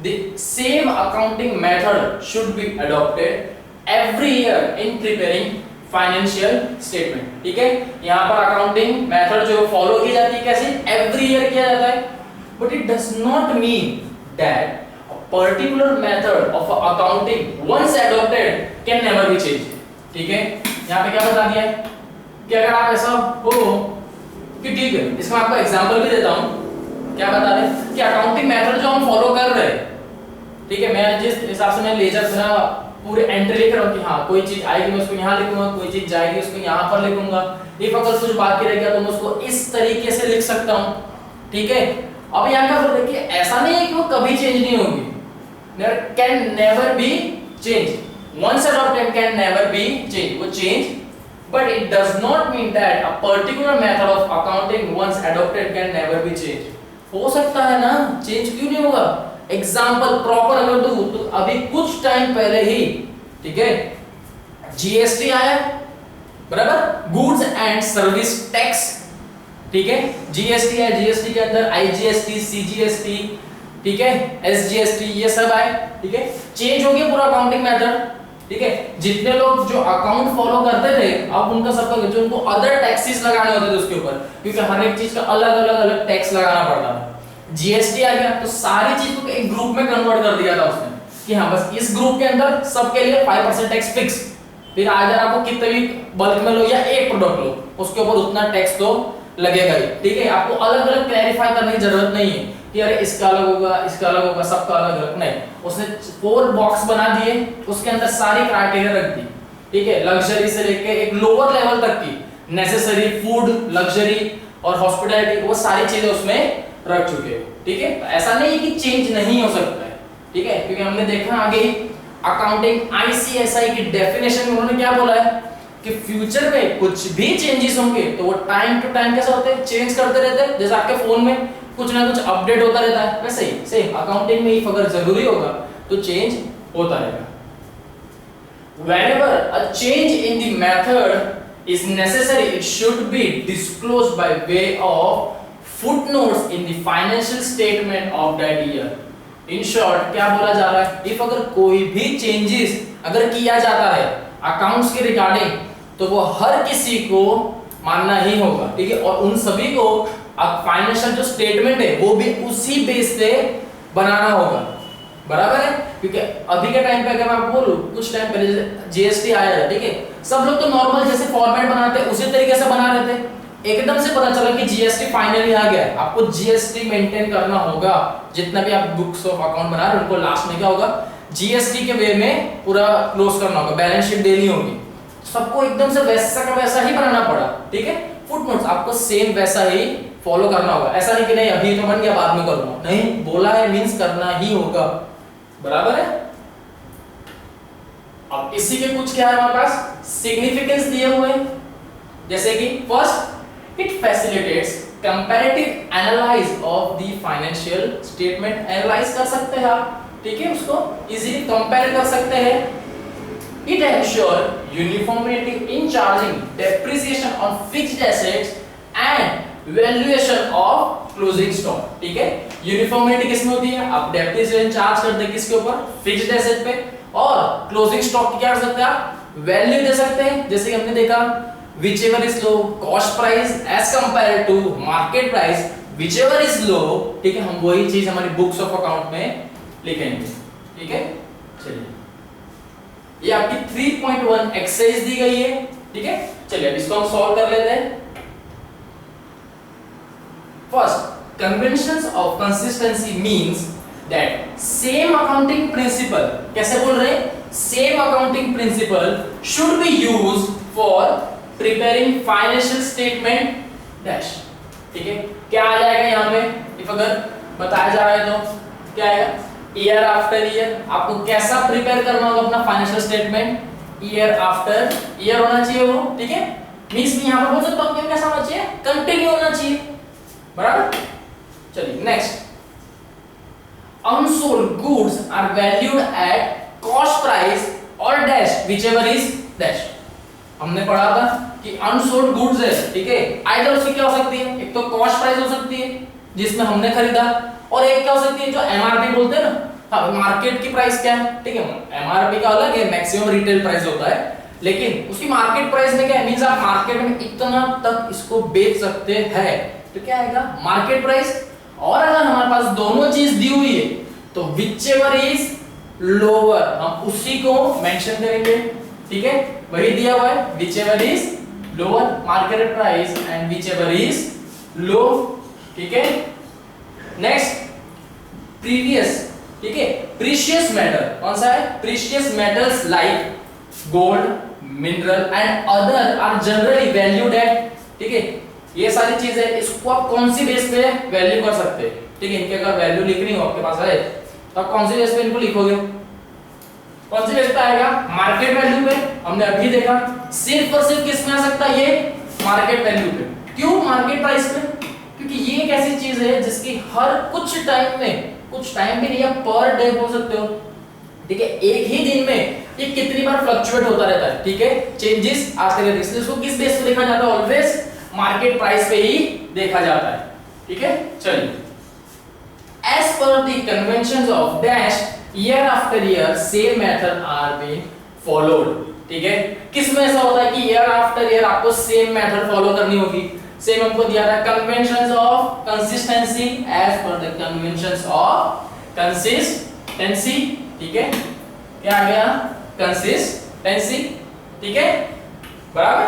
the same accounting method should be adopted every year in preparing financial statement, ठीक है। यहां पर अकाउंटिंग मेथड जो फॉलो की जाती है कैसे एवरी ईयर किया जाता है, but it does not mean that a particular method of accounting once adopted can never be changed, ठीक है। यहां पे क्या बता दिया है कि अगर आप ऐसा हो कि ठीक है, इसका मैं आपको एग्जांपल भी देता हूं, क्या बता रहे कि अकाउंटिंग मेथड जो हम फॉलो कर रहे हैं, ठीक है, मैं जिस हिसाब से मैं लेजर से ना पूरे एंट्री लिख रहा हूं कि हाँ कोई चीज आएगी मैं उसको यहां लिखूंगा, कोई चीज जाएगी उसको यहां पर लिखूंगा, इफ अगर कुछ बाकी रह गया तो मैं उसको इस तरीके से लिख सकता हूं, ठीक है। अब यहां का देखिए ऐसा नहीं है कि वो कभी चेंज नहीं होगी, can never be change, once adopted can never be change, वो change, but it does not mean that a particular method of accounting once adopted can never be changed। हो सकता है ना, चेंज क्यों नहीं होगा। एग्जांपल प्रॉपर अगर दूं तो अभी कुछ टाइम पहले ही, ठीक है, जीएसटी आया, बराबर, गुड्स एंड सर्विस टैक्स, ठीक है, जीएसटी है, जीएसटी के अंदर आईजीएसटी, सीजीएसटी, ठीक है, एसजीएसटी, ये सब आए, ठीक है, चेंज हो गया पूरा अकाउंटिंग मेथड, ठीक है। जितने लोग जो अकाउंट फॉलो करते थे अब उनका सबका जो उनको अदर टैक्सेस लगाने होते थे उसके ऊपर, क्योंकि हर एक चीज का अलग अलग अलग टैक्स लगाना पड़ता था। जीएसटी आ गया तो सारी चीज को एक ग्रुप में कन्वर्ट कर दिया था उसने कि हाँ बस इस ग्रुप के अंदर सबके लिए 5% टैक्स फिक्स, फिर अगर आपको कितने भी बल्क में लो या एक प्रोडक्ट लो उसके ऊपर उतना टैक्स तो लगेगा ही, ठीक है। आपको अलग अलग क्लैरिफाई करने की जरूरत नहीं है कि अरे इसका अलग होगा इसका अलग होगा सबका अलग अलग, नहीं, उसने 4 बॉक्स बना दिए, उसके अंदर सारी क्राइटेरिया रख दी, ठीक है, लग्जरी से लेके एक लोअर लेवल तक की नेसेसरी फूड, लग्जरी और हॉस्पिटैलिटी, वो सारी चीजें उसमें रख चुके हो, ठीक है। ऐसा नहीं है कि चेंज नहीं हो सकता है, ठीक है, क्योंकि हमने देखा आगे अकाउंटिंग आईसीएसआई की डेफिनेशन में उन्होंने क्या बोला है कि फ्यूचर में कुछ भी चेंजेस होंगे तो वो टाइम टू टाइम कैसे होते हैं, चेंज करते रहते हैं, जैसे आपके फोन में कुछ ना कुछ अपडेट होता रहता है, वैसे ही सेम अकाउंटिंग में अगर जरूरी होगा तो चेंज होता रहेगा। Whenever a change in the method is necessary, it should be disclosed by way of footnotes in the financial statement of that year। In short, क्या बोला जा रहा है, if अगर कोई भी changes अगर किया जाता है अकाउंट्स के रिगार्डिंग तो वो हर किसी को मानना ही होगा, ठीक है, और उन सभी को फाइनेंशियल जो स्टेटमेंट है वो भी उसी बेस पे बनाना होगा, बराबर है। क्योंकि अभी के टाइम पे अगर मैं आपको बोलूं, कुछ टाइम पहले जीएसटी आया है, ठीक है, सब लोग तो नॉर्मल जैसे फॉर्मेट बनाते हैं उसी तरीके से बना रहे थे। एकदम से पता चला कि जीएसटी फाइनली आ गया, आपको जीएसटी मेंटेन करना होगा। जितना भी आप बुक्स ऑफ अकाउंट बना रहे हो उनको लास्ट में क्या होगा, जीएसटी के वे में पूरा क्लोज करना होगा, बैलेंस शीट देनी होगी। सबको एकदम से वैसा का वैसा ही बनाना पड़ा, ठीक है। फुटनोट्स आपको सेम वैसा ही फॉलो करना होगा, ऐसा नहीं कि नहीं अभी तो बन गया बाद में करूंगा, नहीं, बोला है मींस करना ही होगा, बराबर है। अब इसी के कुछ क्या है हमारे पास सिग्निफिकेंस दिए हुए हैं, जैसे कि first, it facilitates comparative analyse of the financial statement. Analyse कर सकते हैं आप, ठीक है, उसको इजीली कंपेयर कर सकते हैं। It ensure uniformity in charging depreciation on fixed assets and valuation of closing stock, ठीक है। यूनिफॉर्मिटी किसमें होती है, आप डेप्रिसिएशन चार्ज करते हैं किसके ऊपर, फिक्स्ड एसेट पे, और क्लोजिंग स्टॉक की क्या कर सकते हैं आप, वैल्यू दे सकते हैं। जैसे कि हमने देखा whichever is low cost price as compared to market price, whichever is low, ठीक है, हम वही चीज हमारी बुक्स ऑफ अकाउंट में लिखेंगे, ठीक है। चलिए ये आपकी 3.1 एक्सरसाइज दी गई है, ठीक है। चलिए अब इसको हम सॉल्व कर लेते हैं। First, conventions of consistency means that same accounting principle, कैसे बोल रहे हैं, same accounting principle should be used for preparing financial statement dash, ठीक है। क्या आ जाएगा यहाँ पे, इफ अगर बताया जा रहा है तो क्या आएगा, ईयर आफ्टर ईयर आपको कैसा प्रिपेयर करना होगा अपना financial statement, year after year होना चाहिए वो, ठीक है। मींस में यहाँ पर बोल सकता हूँ कैसा होना चाहिए, कंटिन्यू होना चाहिए, बराबर। चलिए next, unsold goods are valued at cost price और डैश व्हिचएवर इज डैश। हमने पढ़ा था कि अनसोल्ड गुड्स है, ठीक है, आइदर उसकी क्या हो सकती है, एक तो कॉस्ट प्राइस हो सकती है जिसमें हमने खरीदा, और एक क्या हो सकती है जो एमआरपी बोलते हैं ना, हाँ, मार्केट की प्राइस क्या है, ठीक है, एमआरपी का अलग है, मैक्सिमम रिटेल प्राइस होता है, लेकिन उसकी मार्केट प्राइस में क्या है, मींस आप मार्केट में इतना तक इसको बेच सकते हैं, तो क्या आएगा मार्केट प्राइस। और अगर हमारे पास दोनों चीज दी हुई है तो व्हिचएवर इज लोअर, हम उसी को मेंशन करेंगे, ठीक है, वही दिया हुआ है, whichever is lower market price and whichever is low, ठीक है। नेक्स्ट, प्रीवियस, ठीक है, प्रीशियस मेटल, कौन सा है, precious metals like gold, mineral and other are generally valued at, ठीक है, ये सारी चीजें इसको आप कौन सी बेस पे वैल्यू कर सकते हैं, ठीक है। इनके अगर वैल्यू लिखनी हो आपके पास है तो आप कौन सी बेस पे इनको लिखोगे, कौन सी बेस पे आएगा, मार्केट वैल्यू पे। हमने अभी देखा सिर्फ और सिर्फ किस में आ सकता है, ये मार्केट वैल्यू पे। क्यों मार्केट प्राइस पे, क्योंकि ये एक ऐसी चीज है जिसकी हर कुछ टाइम में, कुछ टाइम भी नहीं है, पर डे बोल सकते हो, ठीक है, एक ही दिन में ये कितनी बार फ्लक्चुएट होता रहता है, ठीक है, चेंजेस आते रहते हैं, इसलिए इसको किस बेस पे देखा जाता है, ऑलवेज मार्केट प्राइस पे ही देखा जाता है, ठीक है। चलिए, as per the conventions of dash year after year same method are being followed, ठीक है। किस में ऐसा होता है कि ईयर आफ्टर ईयर आपको सेम मेथड फॉलो करनी होगी, सेम हमको दिया था conventions of consistency, as per the conventions of consistency, ठीक है, क्या आ गया, कंसिस्टेंसी, ठीक है, बराबर।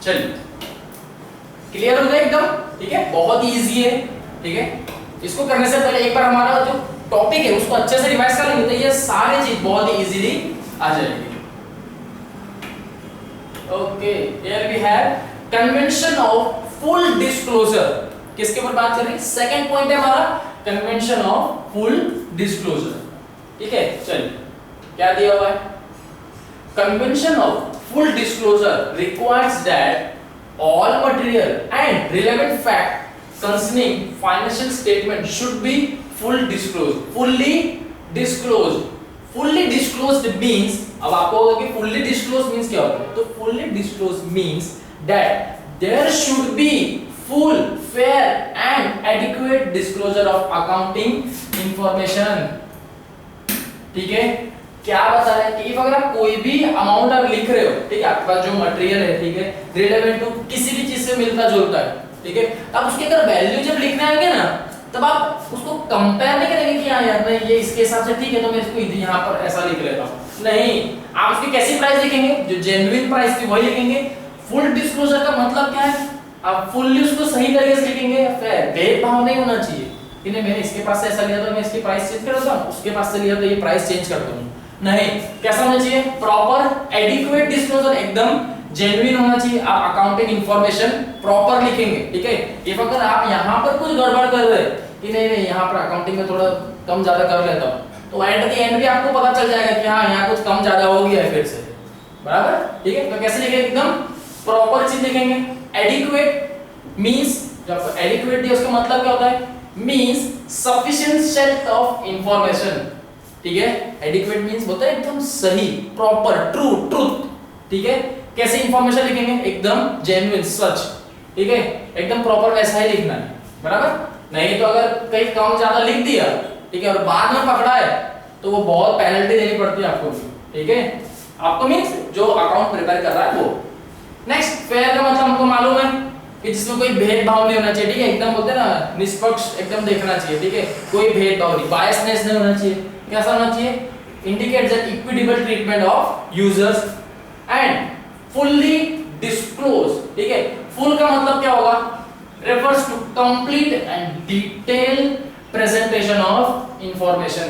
चलिए क्लियर हो गया एकदम, ठीक है, बहुत ही इजी है, ठीक है। इसको करने से पहले एक बार हमारा जो टॉपिक है उसको अच्छे से रिवाइज कर लेंगे तो ये सारी चीज बहुत ही इजीली आ जाएगी। Okay, here we have convention of full disclosure, किसके ऊपर बात कर रहे हैं, सेकंड पॉइंट है हमारा कन्वेंशन ऑफ फुल डिस्क्लोजर, ठीक है। चलिए क्या दिया हुआ है, convention of full disclosure requires that all material and relevant fact concerning financial statement should be fully disclosed. fully disclosed means, अब आपको होगा कि fully disclosed means क्या होता है, तो fully disclosed means that there should be full, fair and adequate disclosure of accounting information, ठीक है। क्या बता रहा है कि अगर आप कोई भी अमाउंट आप लिख रहे हो, ठीक है, आपके पास जो मटेरियल है, ठीक है, रिलेवेंट टू किसी भी चीज से मिलता जुलता है, ठीक है, अब उसकी अगर वैल्यू जब लिखने आएंगे ना तब आप उसको कंपेयर नहीं करेंगे कि हाँ यार नहीं ये इसके हिसाब से ठीक है तो मैं इसको यहाँ पर ऐसा लिख लेता हूँ। नहीं, आप उसकी कैसी प्राइस लिखेंगे, जो जेन्युइन प्राइस थी वही लिखेंगे। फुल डिस्क्लोजर का मतलब क्या है, आप फुल्ली उसको सही तरीके से लिखेंगे। भेदभाव नहीं होना चाहिए कि नहीं मैंने इसके पास से ऐसा लिया तो मैं इसकी प्राइस चेंज कर देता हूँ, उसके पास से लिया तो ये प्राइस चेंज कर दूँ। नहीं, कैसा होना चाहिए, प्रॉपर एडिक्वेट डिस्क्लोजर, एकदम जेन्युइन होना चाहिए। आप अकाउंटिंग इंफॉर्मेशन प्रॉपर लिखेंगे, ठीक है। इफ अगर आप यहाँ पर कुछ गड़बड़ कर रहे हैं कि नहीं नहीं यहाँ पर अकाउंटिंग में थोड़ा कम ज्यादा कर लेता हूँ, तो एट द एंड भी आपको पता चल जाएगा कि हाँ यहाँ कुछ कम ज्यादा हो गया है फिर से, बराबर, ठीक है। तो कैसे लिखेंगे, एकदम प्रॉपर चीज लिखेंगे। एडिक्वेट मींस, जब एडिक्वेट दिया उसका मतलब क्या होता है, means sufficient set of information, ठीक है। एडिक्वेट मींस होता है एकदम सही, प्रॉपर, ट्रू, ट्रुथ, ठीक है। कैसे इंफॉर्मेशन लिखेंगे, एकदम जेन्युइन, सच, ठीक है, एकदम प्रॉपर वैसा ही लिखना है, बराबर। नहीं तो अगर कहीं कम ज्यादा लिख दिया, ठीक है, और बाद में पकड़ा है तो वो बहुत पेनल्टी देनी पड़ती है आपको, ठीक है। आपको मींस जो अकाउंट प्रिपेयर कर रहा है वो। नेक्स्ट, फेयर का मतलब हमको मालूम है कि जिसमें कोई भेदभाव नहीं होना चाहिए, ठीक है, एकदम बोलते हैं ना निष्पक्ष एकदम देखना चाहिए, ठीक है, कोई भेदभाव नहीं, बायसनेस नहीं होना चाहिए। कैसा होना चाहिए, indicates that equitable treatment of users and fully disclose, ठीक है। फुल का मतलब क्या होगा, refers to complete and detailed presentation of information,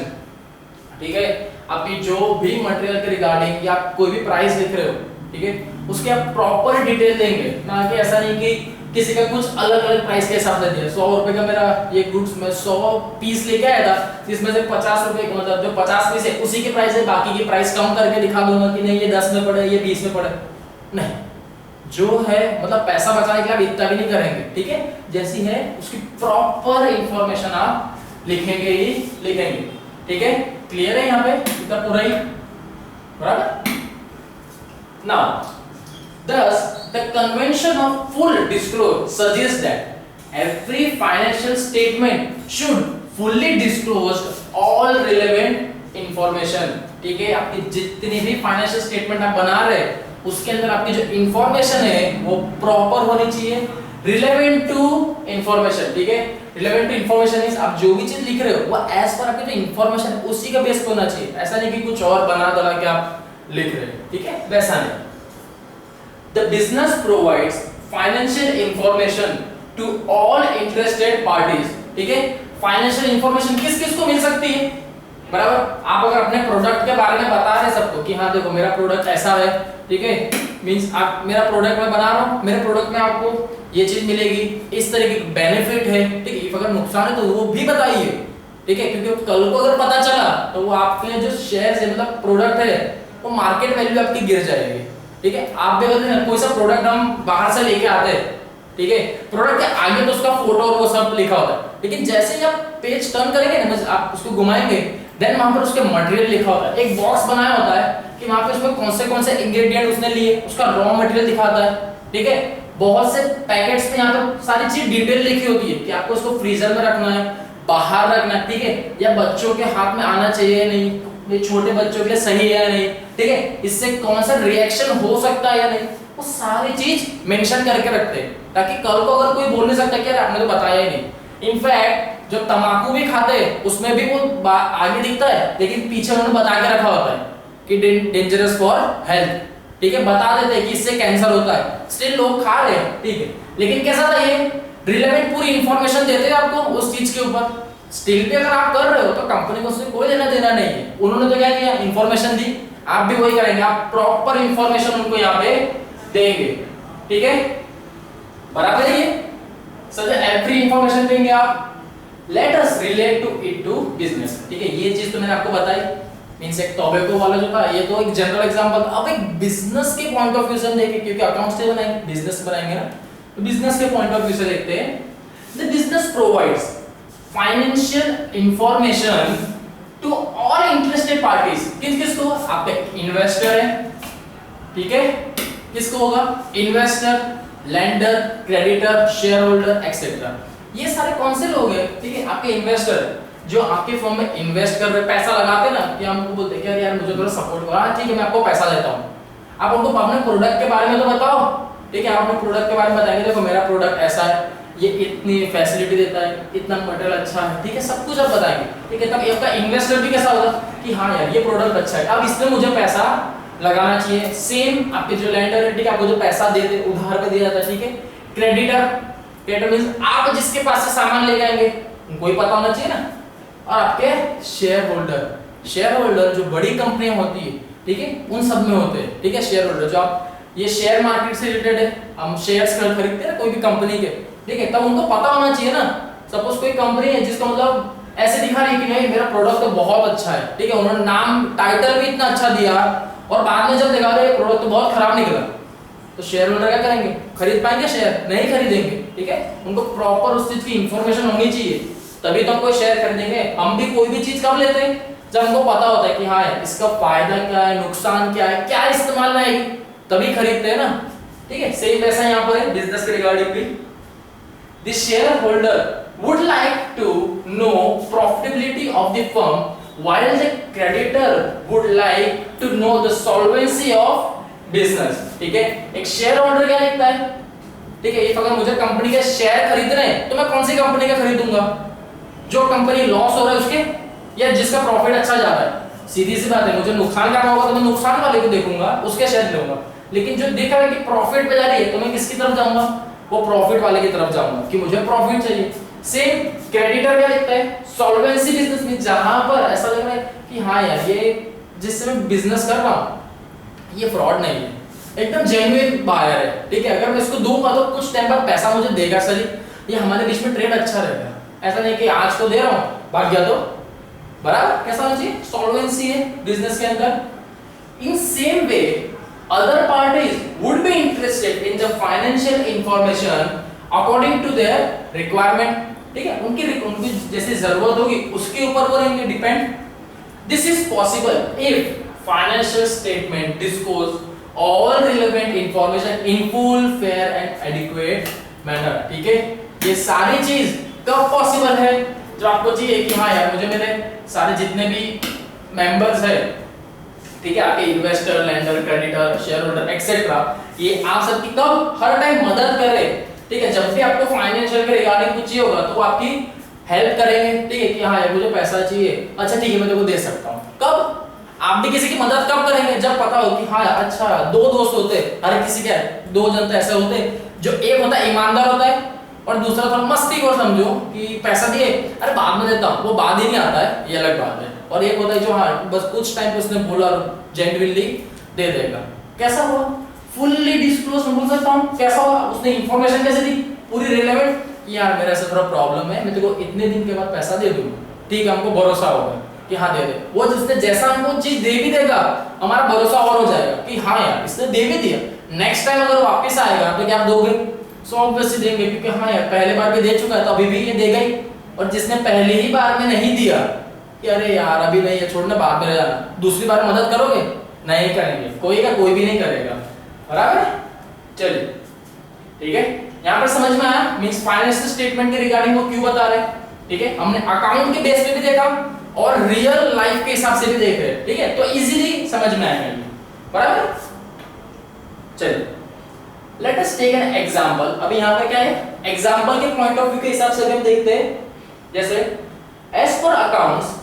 ठीक है। आप जो भी मटेरियल के रिगार्डिंग या कोई भी प्राइस लिख रहे हो, ठीक है, उसके आप प्रॉपर डिटेल देंगे, ना कि ऐसा नहीं कि किसी का कुछ अलग अलग प्राइस के हिसाब से दिया। 100 रुपए का मेरा ये गुड्स में 100 पीस लेके आया था, जिसमें से 50 रुपए मतलब जो 50 पीस है उसी के प्राइस है, बाकी की प्राइस कम करके दिखा दूंगा कि नहीं ये 10 में पड़े, ये 20 में पड़े, नहीं। जो है मतलब पैसा बचाने के लिए आप इतना भी नहीं करेंगे, ठीक है। जैसी है उसकी प्रॉपर इंफॉर्मेशन आप लिखेंगे ही लिखेंगे, ठीक है। क्लियर है यहाँ पे इतना पूरा ही, बराबर। Now thus the convention of full disclosure suggests that every financial statement should fully disclose all relevant information, ठीक है। आपकी जितनी भी फाइनेंशियल स्टेटमेंट आप बना रहे हैं उसके अंदर आपकी जो इंफॉर्मेशन है वो प्रॉपर होनी चाहिए, रिलेवेंट टू इंफॉर्मेशन, ठीक है। रिलेवेंट टू इंफॉर्मेशन मींस आप जो भी चीज लिख रहे हो वो एज पर आपकी जो इंफॉर्मेशन है उसी का बेस पे होना चाहिए। ऐसा नहीं कि कुछ और बना दला के आप लिख रहे हैं, ठीक है, वैसा नहीं। The business provides financial information to all interested parties, ठीक है। फाइनेंशियल इंफॉर्मेशन किस किस को मिल सकती है, बराबर। आप अगर अपने प्रोडक्ट के बारे में बता रहे सबको कि हाँ देखो मेरा प्रोडक्ट ऐसा है, ठीक है, मींस आप मेरा प्रोडक्ट मैं बना रहा हूँ, मेरे प्रोडक्ट में आपको ये चीज मिलेगी, इस तरह की बेनिफिट है, ठीक है। अगर नुकसान है तो वो भी बताइए, ठीक है, क्योंकि कल को अगर पता चला तो वो आपके जो शेयर है मतलब प्रोडक्ट है वो मार्केट वैल्यू आपकी गिर जाएगी, ठीक है। आप भी अगर कोई सा प्रोडक्ट हम बाहर से लेके आते हैं, ठीक है, प्रोडक्ट के आगे तो उसका फोटो और वो सब लिखा होता है, लेकिन जैसे ही आप पेज टर्न करेंगे ना, आप उसको घुमाएंगे, देन वहां पर उसके मटेरियल लिखा होता है, एक बॉक्स बनाया होता है कि वहां पे उसमें कौन से इंग्रेडिएंट उसने लिए, उसका रॉ मटेरियल दिखाता है, ठीक है। बहुत से पैकेट्स में यहाँ पे सारी चीज डिटेल लिखी होती है कि आपको उसको फ्रीजर में रखना है, बाहर रखना है, ठीक है, या बच्चों के हाथ में आना चाहिए नहीं, ये छोटे बच्चों के लिए सही है या नहीं, ठीक है, इससे कौन सा रिएक्शन हो सकता है या नहीं, वो सारी चीज मेंशन करके रखते हैं ताकि कल को अगर कोई बोल नहीं सकता कि यार आपने तो बताया ही नहीं। इनफैक्ट जो तंबाकू भी खाते हैं उसमें भी वो आगे दिखता है लेकिन पीछे उन्होंने बता के रखा होता है कि डेंजरस फॉर हेल्थ, ठीक है, बता देते हैं कि इससे कैंसर होता है, स्टिल लोग खा रहे हैं, ठीक है। लेकिन कैसा था, ये रिलेवेंट पूरी इंफॉर्मेशन देते हैं आपको उस चीज के ऊपर। स्टिल भी अगर आप कर रहे हो तो कंपनी को उससे कोई लेना देना नहीं है, उन्होंने तो क्या किया, इंफॉर्मेशन दी, आप भी वही करेंगे, आप प्रॉपर इंफॉर्मेशन उनको यहाँ पे देंगे, ठीक है, बराबर है ये सर, एवरी इंफॉर्मेशन देंगे आप। Let us relate to it to business, ठीक है, ये चीज तो मैंने आपको बताई, मींस एक टोबैको वाला जो था ये तो एक जनरल एग्जांपल। अब एक बिजनेस के पॉइंट ऑफ व्यू से देखें, क्योंकि अकाउंट्स से बनाएंगे, बिजनेस बनाएंगे ना, तो बिजनेस के पॉइंट ऑफ व्यू से देखते हैं। The business provides financial information to all interested parties, किस किस को, आपके इन्वेस्टर है, ठीक है, किसको होगा, investor, lender, creditor, share holder etcetera, ये सारे कौन से लोग हैं, ठीक है, आपके इन्वेस्टर जो आपके फर्म में इन्वेस्ट कर रहे, पैसा लगाते ना, कि हमको बोलते हैं कि यार मुझे थोड़ा सपोर्ट करो, हाँ ठीक है मैं आपको पैसा देता हूँ, आप उनको अपने प्रोडक्ट के बारे में तो बताओ, ठीक है, आप अपने प्रोडक्ट के बारे में बताएंगे, देखो मेरा प्रोडक्ट ऐसा है, ये इतनी फैसिलिटी देता है, इतना मटेरियल अच्छा है, ठीक है, सब कुछ आप बताएंगे, ठीक है। तब आपका इन्वेस्टर भी कैसा होगा कि हाँ यार ये प्रोडक्ट अच्छा है, अब इसमें मुझे पैसा लगाना चाहिए। सेम आपके जो लैंडर है, ठीक है, आपको जो पैसा दे दे उधार पे दिया जाता है, ठीक है। क्रेडिटर, क्रेडिटर मींस आप जिसके पास से सामान ले जाएंगे उनको ही पता होना चाहिए ना। और आपके शेयर होल्डर, शेयर होल्डर जो बड़ी कंपनियां होती है, ठीक है, उन सब में होते हैं, ठीक है। शेयर होल्डर जो आप, ये शेयर मार्केट से रिलेटेड है, हम शेयर्स खरीदते हैं कोई भी कंपनी के, ठीक है, तब उनको पता होना चाहिए ना। सपोज कोई कंपनी है जिसका मतलब ऐसे दिखा रही है कि नहीं मेरा प्रोडक्ट तो बहुत अच्छा है, ठीक है, उन्होंने नाम टाइटल भी इतना अच्छा दिया और बाद में जब दिखा रहे प्रोडक्ट तो बहुत खराब निकला, तो शेयर होल्डर क्या करेंगे, खरीद पाएंगे शेयर? नहीं खरीदेंगे, ठीक है। उनको प्रॉपर उस चीज की इंफॉर्मेशन होनी चाहिए, तभी तो हम कोई शेयर खरीदेंगे। हम भी कोई भी चीज कब लेते हैं, जब हमको पता होता है कि हाँ इसका फायदा क्या है, नुकसान क्या है, क्या इस्तेमाल में आएगी, तभी खरीदते हैं ना, ठीक है। सेम वैसा यहाँ पर है बिजनेस के रिगार्डिंग भी। The shareholder would like to know profitability of the firm, while the creditor would like to know the solvency of business, ठीक है। एक शेयर होल्डर क्या लिखता है, ठीक है, अगर मुझे कंपनी के शेयर खरीदने हैं तो मैं कौन सी कंपनी का खरीदूंगा, जो कंपनी लॉस हो रहा है उसके, या जिसका प्रॉफिट अच्छा जा रहा है। सीधी सी बात है, मुझे नुकसान करना होगा तो मैं नुकसान वाले को देखूंगा, उसके शेयर लूंगा। लेकिन जो दिख रहा है कि प्रॉफिट पे जा रही है तो मैं किसकी तरफ जाऊंगा, वो प्रॉफिट वाले की तरफ जाऊंगा कि मुझे प्रॉफिट चाहिए। सेम क्रेडिटर क्या लिखता है, सॉल्वेंसी बिजनेस में, जहां पर ऐसा लग रहा है कि हाँ यार ये जिससे मैं बिजनेस कर रहा हूं ये फ्रॉड नहीं है, एकदम जेन्युइन बायर है, ठीक है। अगर मैं इसको दूंगा तो कुछ टाइम बाद पैसा मुझे देगा, सही, ये हमारे बीच में ट्रेड अच्छा रहेगा। ऐसा नहीं कि आज तो दे रहा हूं भाग गया तो, बराबर कैसा होना चाहिए, सॉल्वेंसी है बिजनेस के अंदर। In same way other parties would be interested in the financial information according to their requirement, ठीक है, उनकी जैसे जरूरत होगी उसके ऊपर वो रहेंगे depend. This is possible if financial statement disclose all relevant information in full, fair and adequate manner, ठीक है। ये सारी चीज कब पॉसिबल है, जो आपको चाहिए कि हाँ यार मुझे मेरे सारे जितने भी मेंबर्स है, ठीक है, आपके investor, lander, creditor, share holder etcetera, ये आप सबकी कब हर टाइम मदद करे, ठीक है। जब भी आपको फाइनेंशियल के रिगार्डिंग कुछ चाहिए होगा तो वो आपकी हेल्प करेंगे, ठीक है, कि हाँ यार मुझे पैसा चाहिए, अच्छा ठीक है मैं तेरे को दे सकता हूँ। कब आप भी किसी की मदद कब करेंगे, जब पता हो कि हाँ यार अच्छा दो दोस्त होते, हर किसी के दो जन तो ऐसे होते, जो एक होता है ईमानदार होता है और दूसरा थोड़ा मस्ती को समझो कि पैसा दिए अरे बाद में देता हूँ, वो बाद ही नहीं आता है, ये अलग बात है। और एक होता है जो हाँ बस कुछ टाइम पे उसने बोला जेन्युइनली दे देगा। कैसा हुआ, फुल्ली डिस्क्लोज मैं बोल सकता हूँ, कैसा हुआ, उसने इंफॉर्मेशन कैसे दी, पूरी रिलेवेंट, यार मेरा ऐसा थोड़ा प्रॉब्लम है, मैं तेरे को इतने दिन के बाद पैसा दे दूंगा, ठीक है, हमको भरोसा होगा कि हाँ दे दे। वो जिसने जैसा हमको चीज दे भी देगा हमारा भरोसा और हो जाएगा कि हाँ यार इसने दे भी दिया, नेक्स्ट टाइम अगर वापस आएगा तो क्या आप दोगे, सो ऑब्वियसली देंगे, क्योंकि हाँ यार पहले बार भी दे चुका है तो अभी भी ये देगा ही। और जिसने पहले ही बार में नहीं दिया कि अरे यार अभी नहीं है छोड़ना बाद में जाना, दूसरी बार मदद करोगे, नहीं करेंगे, कोई का कोई भी नहीं करेगा, बराबर। चलिए ठीक है, यहाँ पर समझ में आया, मींस फाइनेंशियल स्टेटमेंट के रिगार्डिंग वो क्यों बता रहे हैं, ठीक है। हमने अकाउंट के बेस पे भी देखा और रियल लाइफ के हिसाब से भी देख रहे हैं, ठीक है, तो इजीली समझ में आएगा, बराबर। चलिए let us take an example. अभी यहाँ पे क्या है, एग्जांपल के पॉइंट ऑफ व्यू के हिसाब से हम देखते हैं, जैसे as per accounts,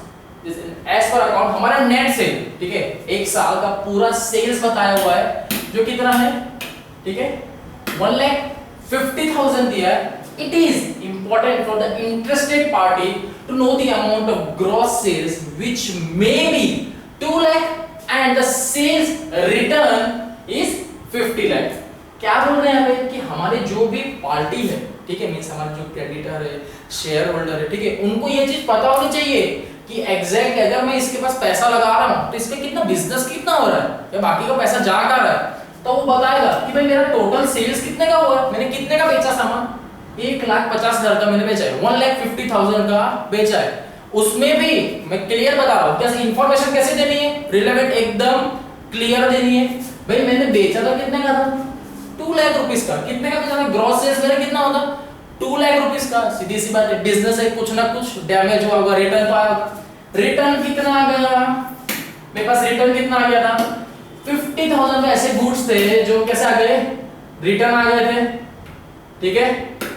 as per account हमारा नेट सेल, ठीक है, एक साल का पूरा सेल्स बताया हुआ है जो कितना है, ठीक है, 1,50,000 दिया है। It is important for the interested party to know the amount of gross sales which may be 2 lakh and the sales return is 50 lakh। क्या बोल रहे हैं यहाँ पे कि हमारे जो भी पार्टी है, ठीक है, मींस हमारे जो क्रेडिटर है, शेयर होल्डर है, ठीक है, उनको ये चीज पता होनी चाहिए कि एग्जैक्ट अगर मैं इसके पास पैसा लगा रहा हूँ तो इसका कितना बिजनेस कितना हो रहा है या बाकी का पैसा जा कहाँ रहा है, तो वो बताएगा कि भाई मेरा टोटल सेल्स कितने का हुआ, मैंने कितने का बेचा सामान, 1,50,000 का मैंने बेचा है, 1,50,000 का बेचा है। उसमें भी मैं क्लियर बता रहा हूँ, कैसे इंफॉर्मेशन कैसे देनी है, रिलेवेंट एकदम क्लियर देनी है। भाई मैंने बेचा था कितने का था, 2 लाख रुपीस का, कितने का बेचा था, ग्रॉस सेल्स मेरा कितना होता, 2 लाख रुपीस का। सीधी सी बात है, बिजनेस है, कुछ ना कुछ डैमेज हुआ होगा, रिटर्न तो आया, रिटर्न कितना आ गया, मेरे पास रिटर्न कितना आ गया था, 50,000 का ऐसे गुड्स थे जो कैसे आ गए, रिटर्न आ गए थे, ठीक है।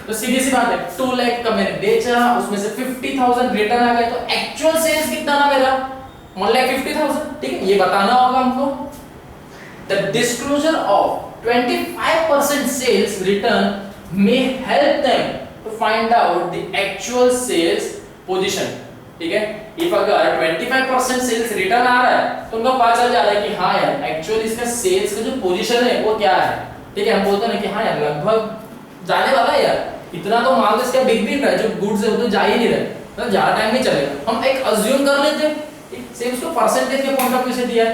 तो सीधी सी बात है 2 लाख का मैंने बेचा, उसमें से 50,000 रिटर्न आ गए, तो एक्चुअल सेल्स कितना था मेरा 1,50,000। ठीक है, ये बताना होगा हमको। The disclosure of 25% sales return may help them to find out the actual sales position। ठीक है, if अगर 25% सेल्स रिटर्न आ रहा है तो उनको पता चल जा रहा है कि हाँ यार एक्चुअली इसका सेल्स का जो पोजीशन है वो क्या है। ठीक है, हम बोलते हैं ना कि हाँ यार लगभग जाने वाला है यार, इतना तो माल इसका बिक भी रहा है, जो गुड्स है वो तो जा ही नहीं रहे, मतलब ज्यादा टाइम नहीं चलेगा। हम एक अज्यूम कर लेते हैं, सेल्स को परसेंटेज के पॉइंट ऑफ व्यू से दिया है।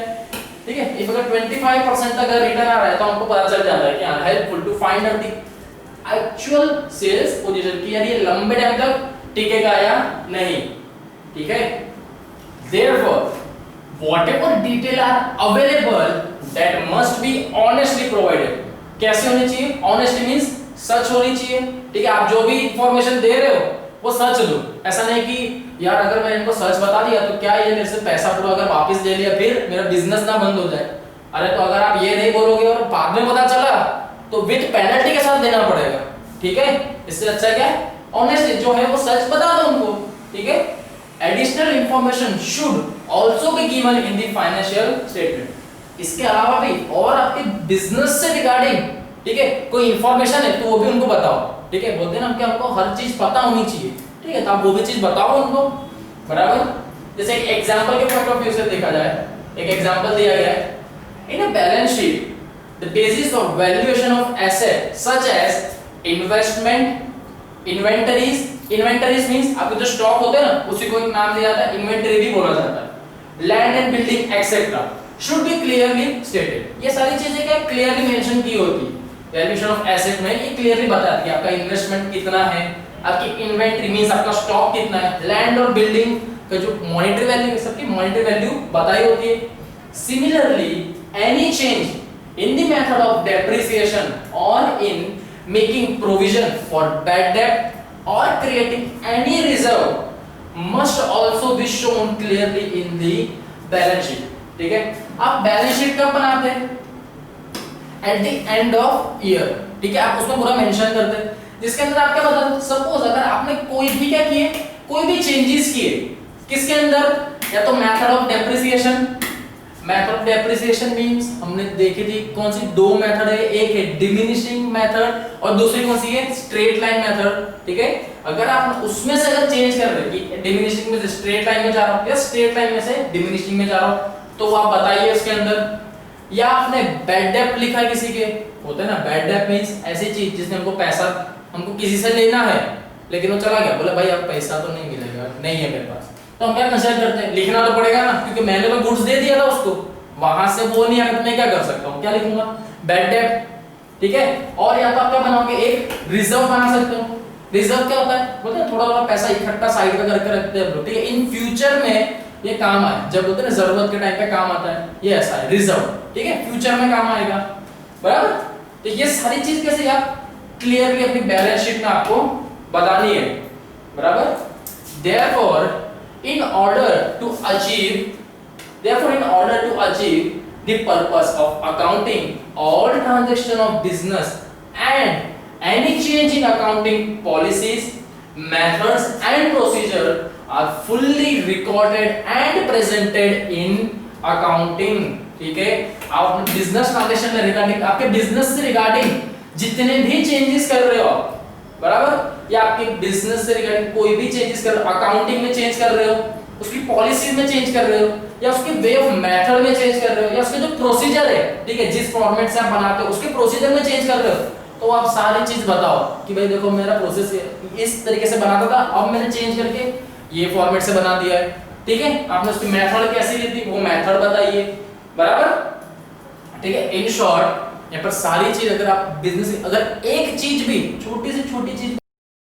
ठीक है, if अगर 25% तक रिटर्न आ रहा है तो हमको पता चल जाता है कि हाँ helpful to find out the actual sales position कि यार ये लंबे टाइम तक टिकेगा या नहीं। ठीक है, therefore whatever detail are available that must be honestly provided। कैसे होनी चाहिए? Honesty means सच होनी चाहिए। ठीक है, आप जो भी इंफॉर्मेशन दे रहे हो वो सच दो। ऐसा नहीं कि यार अगर मैं इनको सच बता दिया तो क्या ये मेरे से पैसा पूरा अगर वापस ले लिया फिर मेरा बिजनेस ना बंद हो जाए। अरे तो अगर आप ये नहीं बोलोगे और बाद में पता चला तो विद पेनल्टी के साथ देना पड़ेगा। ठीक है, इससे अच्छा क्या है ऑनेस्टली जो है वो सच बता दो उनको। ठीक है, additional information should also be given in the financial statement. इसके अलावा भी और आपके बिजनेस से रिगार्डिंग ठीक है कोई इंफॉर्मेशन है तो वो भी उनको बताओ। ठीक है, बोलते हैं ना कि हमको हर चीज पता होनी चाहिए। ठीक है, तो आप वो भी चीज बताओ उनको, बराबर। जैसे एक एग्जांपल के पॉइंट ऑफ व्यू से देखा जाए, एक एग्जांपल दिया गया है in a balance sheet the basis of valuation of asset such as investment inventories means आपके जो स्टॉक होते हैं ना उसी को एक नाम दिया जाता है, इन्वेंटरी भी बोला जाता है, land and building etcetera should be clearly stated। ये सारी चीजें क्या क्लियरली मेंशन की होती है। वैल्यूएशन ऑफ एसेट में ये क्लियरली बताती है आपका इन्वेस्टमेंट कितना है, आपकी इन्वेंटरी मींस आपका स्टॉक कितना है, लैंड और बिल्डिंग का जो मॉनेटरी वैल्यू है सबकी मॉनेटरी वैल्यू बताई होती है। Similarly any change in the method of depreciation or in making provision for bad debt or creating any reserve must also be shown clearly in the balance sheet। ठीक है, आप बैलेंस शीट कब बनाते हैं? At the end of year. ठीक है, आप उसमें पूरा मेंशन करते हैं जिसके अंदर आप क्या बताते हैं, सपोज अगर आपने कोई भी क्या किए, कोई भी चेंजेस किए किसके अंदर, या तो method of depreciation. Method of depreciation means हमने देखी थी कौन सी दो मेथड है, एक है डिमिनिशिंग मेथड और दूसरी कौन सी है स्ट्रेट लाइन मेथड। ठीक है, अगर आप उसमें से अगर चेंज कर रहे हैं कि डिमिनिशिंग में से स्ट्रेट लाइन में जा रहा हूं या स्ट्रेट लाइन में से डिमिनिशिंग में जा रहा हूं तो आप बताइए इसके अंदर। या आपने बैड डेट लिखा है किसी के, होता है ना बैड डेट मींस ऐसी चीज जिसने हमको पैसा हमको किसी से लेना है लेकिन वो चला गया, बोला भाई अब पैसा तो नहीं मिलेगा, नहीं है मेरे पास, तो हम क्या कंसीडर करते हैं, लिखना तो पड़ेगा ना क्योंकि मैंने तो गुड्स दे दिया था उसको, वहां से वो नहीं आया तो मैं क्या कर सकता हूं, क्या लिखूंगा बैड डेट। ठीक है, और या तो आप क्या बनाओगे एक रिजर्व बना सकते हो। रिजर्व क्या होता है, बोलते हैं थोड़ा थोड़ा पैसा इकट्ठा साइड में करके रखते हैं लोग। ठीक है, इन फ्यूचर में ये काम आए, जब बोलते हैं ना जरूरत के टाइम पे काम आता है, ये ऐसा है रिजर्व। ठीक है, फ्यूचर में काम आएगा, बराबर। तो ये सारी चीज कैसे आप क्लियरली अपनी बैलेंस शीट में आपको बतानी है, बराबर। Therefore, in order to achieve the purpose of accounting all transaction of business and any change in accounting policies, methods and procedure are fully recorded and presented in accounting। ठीक है, आप बिजनेस ट्रांजैक्शन में रिगार्डिंग आपके बिजनेस से रिगार्डिंग जितने भी चेंजेस कर रहे हो, बराबर, या आपके बिजनेस से रिगार्डिंग कोई भी चेंजेस कर रहे हो, अकाउंटिंग में चेंज कर रहे हो, उसकी पॉलिसीज में चेंज कर रहे हो, या उसके वे ऑफ मेथड में चेंज कर रहे हो, या उसके जो प्रोसीजर है, ठीक है, जिस फॉर्मेट से आप बनाते हो उसके प्रोसीजर में चेंज कर रहे हो, तो आप सारी चीज बताओ कि भाई देखो मेरा प्रोसेस इस तरीके से बनाता था, अब मैंने चेंज करके ये फॉर्मेट से बना दिया है। ठीक है, आपने उसकी मेथड कैसी ली थी वो मेथड बताइए, बराबर। ठीक है, इन शॉर्ट यहाँ पर सारी चीज अगर आप बिजनेस अगर एक चीज भी छोटी से छोटी चीज